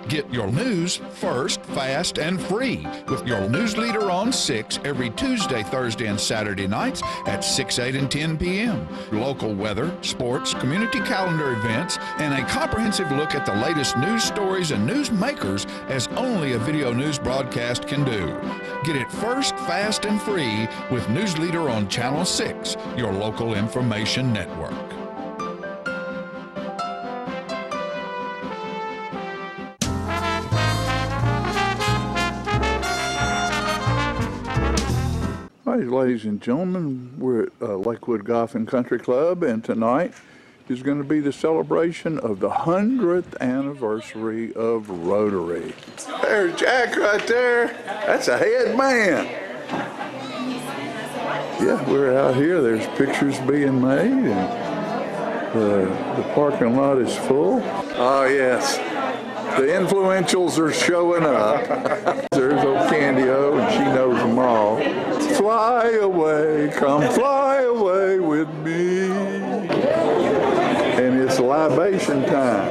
Get your news first, fast, and free with your news leader on 6 every Tuesday, Thursday, and Saturday nights at 6, 8, and 10 p.m. Local weather, sports, community calendar events, and a comprehensive look at the latest news stories and news makers as only a video news broadcast can do. Get it first, fast, and free with News Leader on Channel 6, your local information network. Hi, ladies and gentlemen. We're at Lakewood Golf and Country Club, and tonight is going to be the celebration of the 100th anniversary of Rotary. There's Jack right there. That's a head man. Yeah, we're out here. There's pictures being made, and the parking lot is full. Oh, yes. The influentials are showing up. There's old Candy O, and she knows them all. Fly away, come fly away with me. And it's libation time.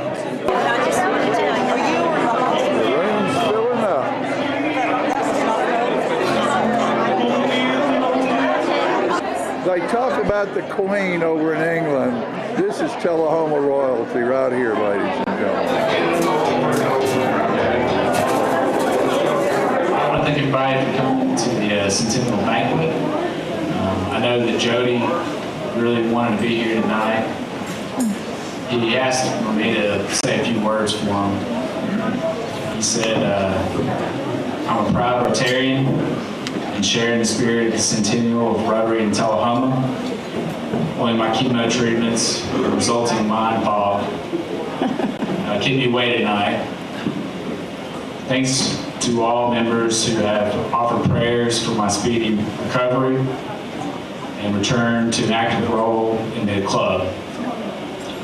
The room's filling up. They talk about the Queen over in England. This is Tullahoma royalty right here, ladies and gentlemen. I want to thank everybody for coming to the Centennial Banquet. I know that Jody really wanted to be here tonight. he asked me to say a few words for him. He said, I'm a proud Rotarian and sharing the spirit of the Centennial of Rotary in Tullahoma. One of my chemo treatments, the resulting mind fog, kept me awake at night. Thanks to all members who have offered prayers for my speedy recovery and return to an active role in the club.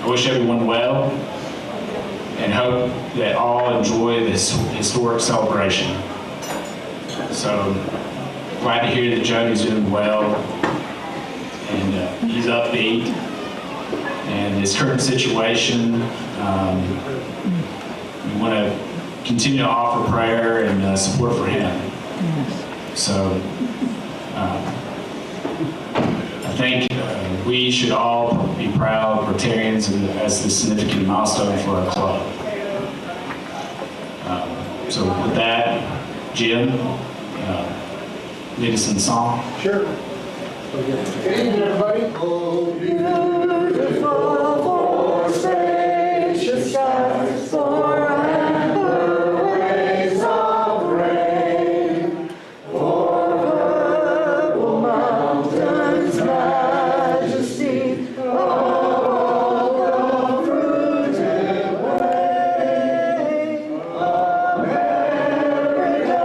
I wish everyone well and hope that all enjoy this historic celebration. So glad to hear that Jody's doing well and he's upbeat. And his current situation, we want to continue to offer prayer and support for him. So I think we should all be proud Rotarians as this significant milestone for our club. So with that, Jim, lead us in the song. Sure. Good evening, everybody. Oh, beautiful for spacious skies, forever waves of rain, for purple mountains, majesty of all the fruited way. America,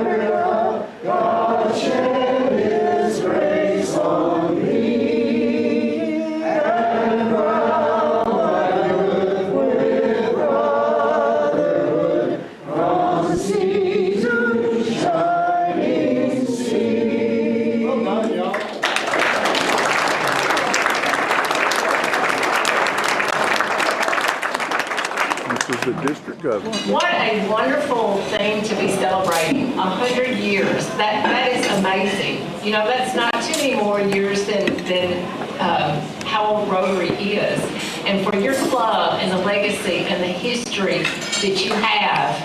America, God shed His grace on thee, and crown thy good with brotherhood, from sea to shining sea. Well done, y'all. This is the district governor. What a wonderful thing to be celebrating, 100 years. That is amazing. You know, that's not too many more years than how old Rotary is. And for your club and the legacy and the history that you have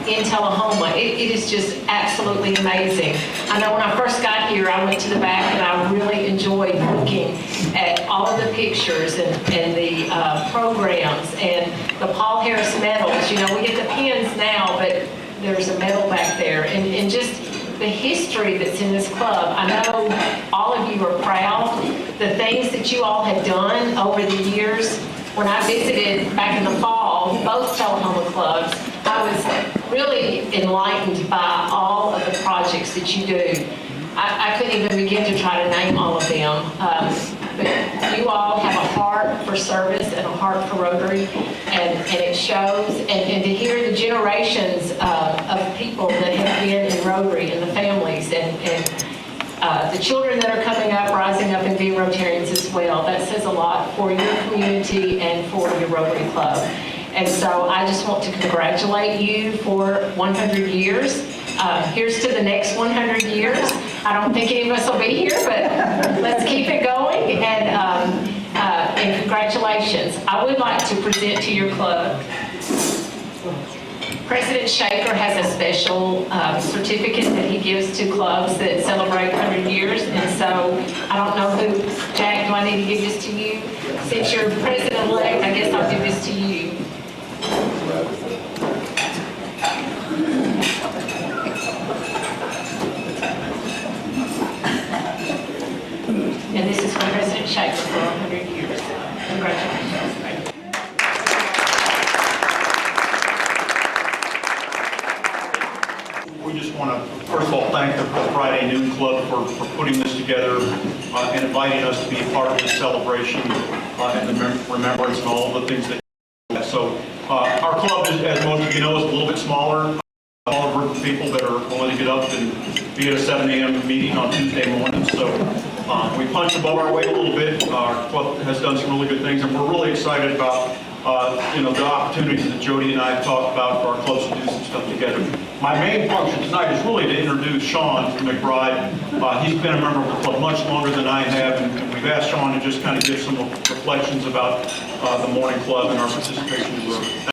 in Tullahoma, it is just absolutely amazing. I know when I first got here, I went to the back and I really enjoyed looking at all of the pictures and the programs and the Paul Harris medals. You know, we get the pins now, but there's a medal back there. And just the history that's in this club. I know all of you are proud. The things that you all have done over the years. When I visited back in the fall, both Tullahoma clubs, I was really enlightened by all of the projects that you do. I couldn't even begin to try to name all of them. But you all have a heart for service and a heart for Rotary, and it shows. And to hear the generations of people that have been in Rotary and the families and the children that are coming up, rising up and being Rotarians as well, that says a lot for your community and for your Rotary Club. And so I just want to congratulate you for 100 years. Here's to the next 100 years. I don't think any of us will be here, but let's keep it going. And congratulations. I would like to present to your club. President Shaker has a special certificate that he gives to clubs that celebrate 100 years. And so I don't know who, Jack, do I need to give this to you? Since you're president-elect, I guess I'll give this to you. And this is from President Shaker for 100 years. Congratulations. We just want to, first of all, thank the Friday Noon Club for putting this together and inviting us to be a part of this celebration and the remembrance and all the things that. So our club, as most of you know, is a little bit smaller. A group of people that are willing to get up and be at a 7 a.m. meeting on Tuesday morning. So we punch above our weight a little bit. Our club has done some really good things, and we're really excited about the opportunities that Jody and I have talked about for our clubs to do some stuff together. My main function tonight is really to introduce Sean McBride. He's been a member of the club much longer than I have, and we've asked Sean to just kind of give some reflections about the morning club and our participation in Rotary.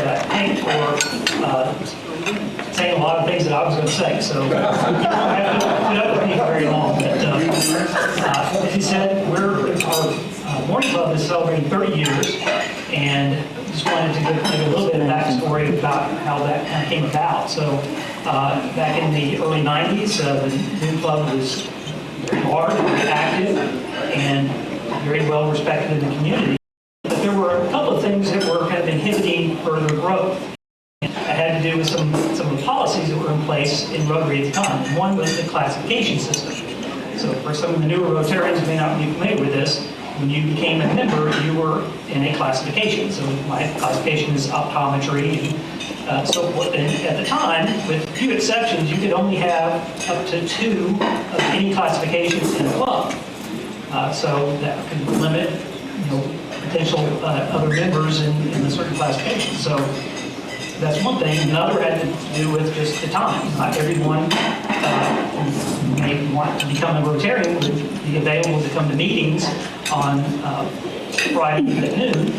I thank for saying a lot of things that I was going to say, so I have to put up with me. As you said, our morning club is celebrating 30 years, and just wanted to give a little bit of backstory about how that kind of came about. So back in the early 90s, the new club was very large, very active, and very well respected in the community. But there were a couple of things that were kind of inhibiting further growth. It had to do with some of the policies that were in place in Rotary at the time. And one was the classification system. So for some of the newer Rotarians who may not be familiar with this, when you became a member, you were in a classification. So my classification is optometry and so forth. And at the time, with few exceptions, you could only have up to 2 of any classifications in a club. So that could limit, potential other members in a certain classification. So that's one thing. Another had to do with just the time. Not everyone who may want to become a Rotarian would be available to come to meetings on Friday at noon.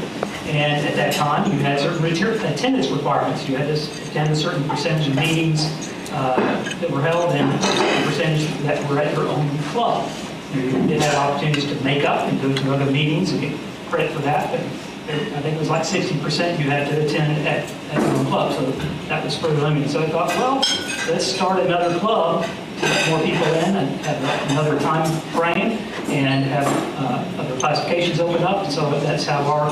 And at that time, you had certain attendance requirements. You had to attend a certain percentage of meetings that were held and a certain percentage that were at your own club. You did have opportunities to make up and go to other meetings and get credit for that, but I think it was like 60% you had to attend at your own club, so that was further limited. So I thought, well, let's start another club to let more people in and have another time frame and have other classifications open up. And so that's how our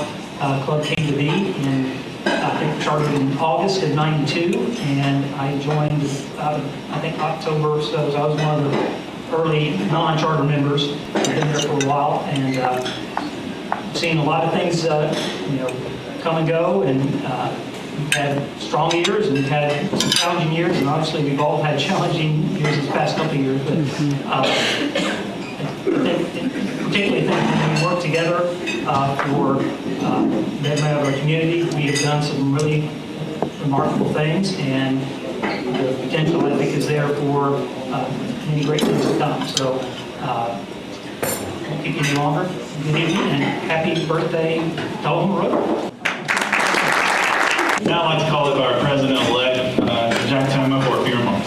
club came to be. And I think chartered in August of '92, and I joined, I think October, so I was one of the early non-charter members. I've been there for a while, and seen a lot of things, come and go, and we've had strong years and we've had some challenging years, and obviously we've all had challenging years this past couple of years. But particularly when we work together for the betterment of our community, we have done some really remarkable things, and the potential, I think, is there for many great things to come. So. Won't keep you any longer. Good evening and happy birthday, Tullahoma Rotary. Now I'd like to call up our president-elect, Jack Toma, for a few remarks.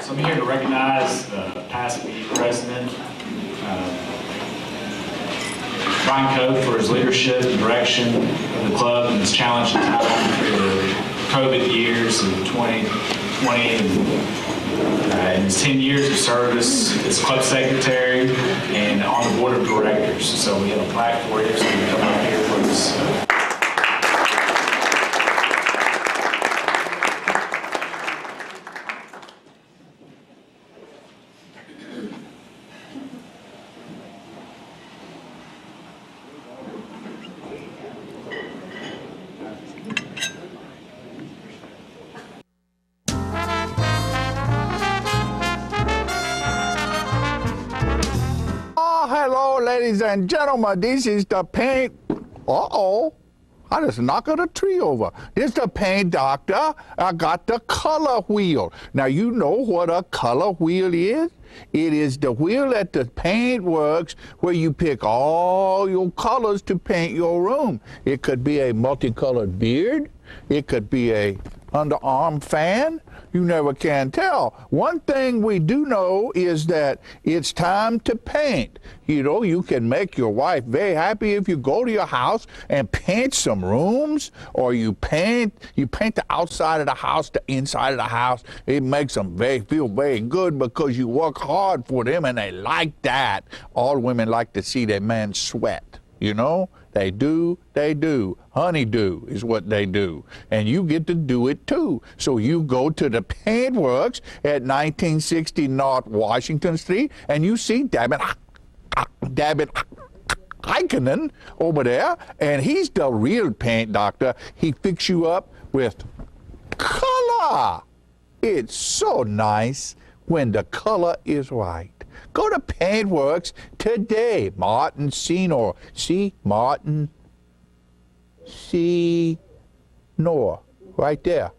So I'm here to recognize the past BD president, Brian Coe, for his leadership and direction of the club in this challenging time for the COVID years of 2020 and his 10 years of service as club secretary and on the board of directors. So we have a plaque for you, so you can come up here for this. Hello, ladies and gentlemen. This is the paint. I just knocked the tree over. This is the paint doctor. I got the color wheel. Now, you know what a color wheel is? It is the wheel at the paint works where you pick all your colors to paint your room. It could be a multicolored beard. It could be a underarm fan. You never can tell. One thing we do know is that it's time to paint. You can make your wife very happy if you go to your house and paint some rooms, or you paint the outside of the house, the inside of the house. It makes them feel very good because you work hard for them and they like that. All women like to see their man sweat, They do. Honeydew is what they do. And you get to do it too. So you go to the paint works at 1960 North Washington Street and you see David Heikkinen over there, and he's the real paint doctor. He fix you up with color. It's so nice when the color is right. Go to Paintworks today. Martin Senor. See? Martin Senor. Right there.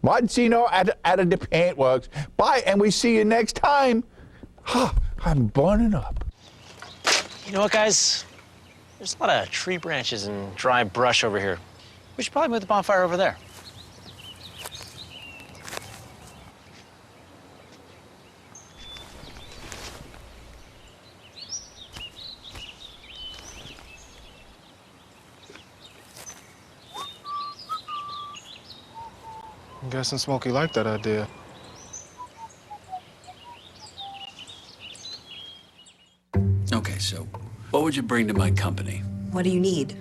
Martin Senor at the Paintworks. Bye, and we see you next time. I'm burning up. You know what, guys? There's a lot of tree branches and dry brush over here. We should probably move the bonfire over there. I'm guessing Smokey liked that idea. Okay, so what would you bring to my company? What do you need?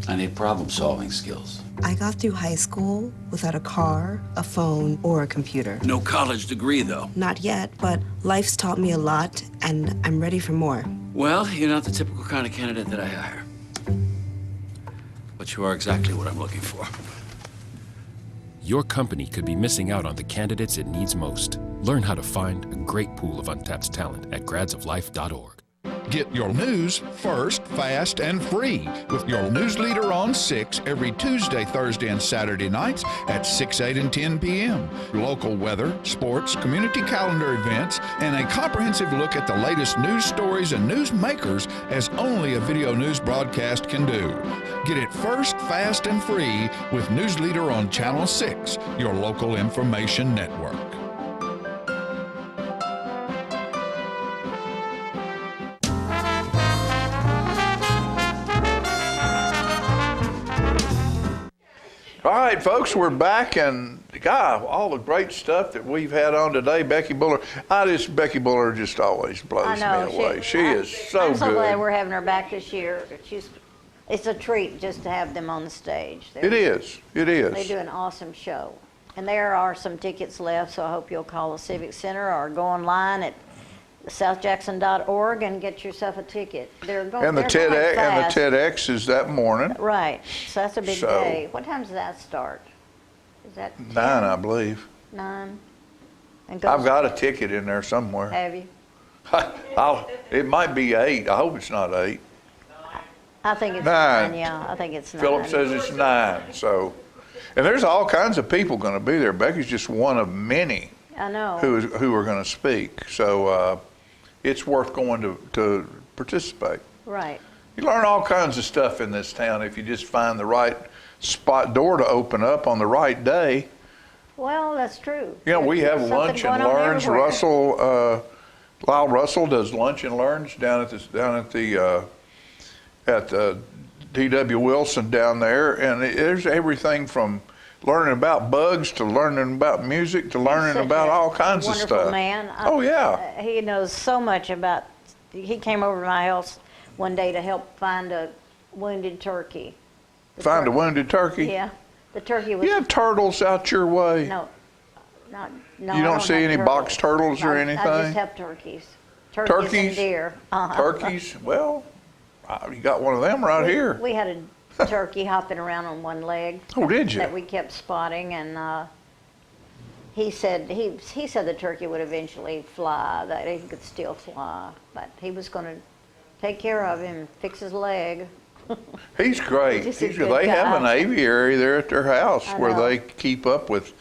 I need problem-solving skills. I got through high school without a car, a phone, or a computer. No college degree, though. Not yet, but life's taught me a lot, and I'm ready for more. Well, you're not the typical kind of candidate that I hire. But you are exactly what I'm looking for. Your company could be missing out on the candidates it needs most. Learn how to find a great pool of untapped talent at gradsoflife.org. Get your news first, fast, and free with your news leader on 6 every Tuesday, Thursday, and Saturday nights at 6, 8, and 10 p.m. Local weather, sports, community calendar events, and a comprehensive look at the latest news stories and news makers as only a video news broadcast can do. Get it first, fast, and free with News Leader on Channel 6, your local information network. All right, folks, we're back, and God, all the great stuff that we've had on today. Becky Buller, Becky Buller just always blows me away. She is so I'm good. so glad we're having her back this year. It's a treat just to have them on the stage. It is. It is. They do an awesome show. And there are some tickets left, so I hope you'll call the Civic Center or go online at southjackson.org and get yourself a ticket. And the TEDx is that morning. Right. So that's a big So- day. What time does that start? Is that 10? 9, I believe. 9? And I've got a ticket in there somewhere. Have you? It might be 8. I hope it's not 8. I think it's 9. 9, yeah. I think it's 9. Philip says it's 9. So, and there's all kinds of people going to be there. Becky's just one of many I know. who are going to speak. So it's worth going to participate. Right. You learn all kinds of stuff in this town if you just find the right spot door to open up on the right day. Well, that's true. You know, we have There's lunch something and going on learns. everywhere. Lyle Russell does lunch and learns down at the D.W. Wilson down there, and there's everything from learning about bugs to learning about music to learning about all kinds of stuff. Wonderful man. Oh yeah. He knows so much about. He came over to my house one day to help find a wounded turkey. Find a wounded turkey? Yeah. The turkey was. You have turtles out your way? No. No. You I don't see have any turtles. box turtles or anything? I just have turkeys. Turkeys and deer. Turkeys? Well, you got one of them right here. We had a turkey hopping around on one leg. Oh, did you? That we kept spotting, and he said the turkey would eventually fly, that he could still fly, but he was going to take care of him, fix his leg. He's great. He's just a good They have guy. an aviary there at their house I where know. they keep up with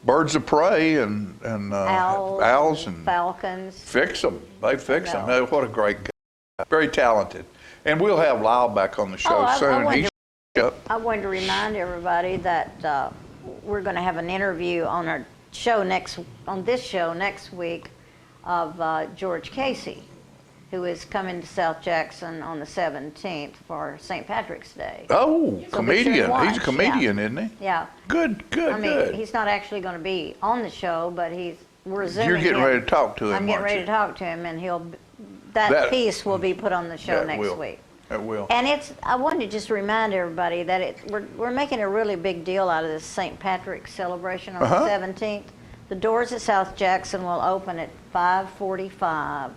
birds of prey and owls and falcons. fix them. They fix them. know. What a great guy. Very talented. And we'll have Lyle back on the show I soon. wanted to remind everybody that we're going to have an interview on our show next week of George Casey, who is coming to South Jackson on the 17th for St. Patrick's Day. Oh, So be sure to comedian. watch, He's a comedian, isn't he? Yeah. Good. I mean, he's not actually going to be on the show, but we're zooming You're getting him. ready to talk to him, I'm getting aren't ready you? to talk to him, and that piece will be put on the show That next will. week. It will. And I wanted to just remind everybody that we're making a really big deal out of this St. Patrick's celebration on the 17th. The doors at South Jackson will open at 5:45,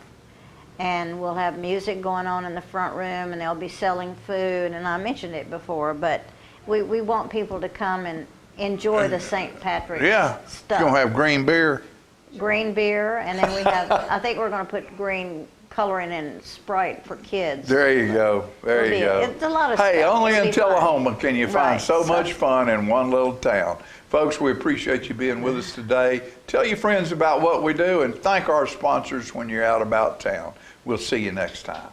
and we'll have music going on in the front room, and they'll be selling food. And I mentioned it before, but we want people to come and enjoy the St. Patrick's stuff. You're going to have green beer. Green beer, and then we have. I think we're going to put green coloring in Sprite for kids. There you go. There you go. It's a lot of Hey, stuff. only It'll in be fun. Tullahoma can you find Right, so much fun in one little town. Folks, we appreciate you being with us today. Tell your friends about what we do and thank our sponsors when you're out about town. We'll see you next time.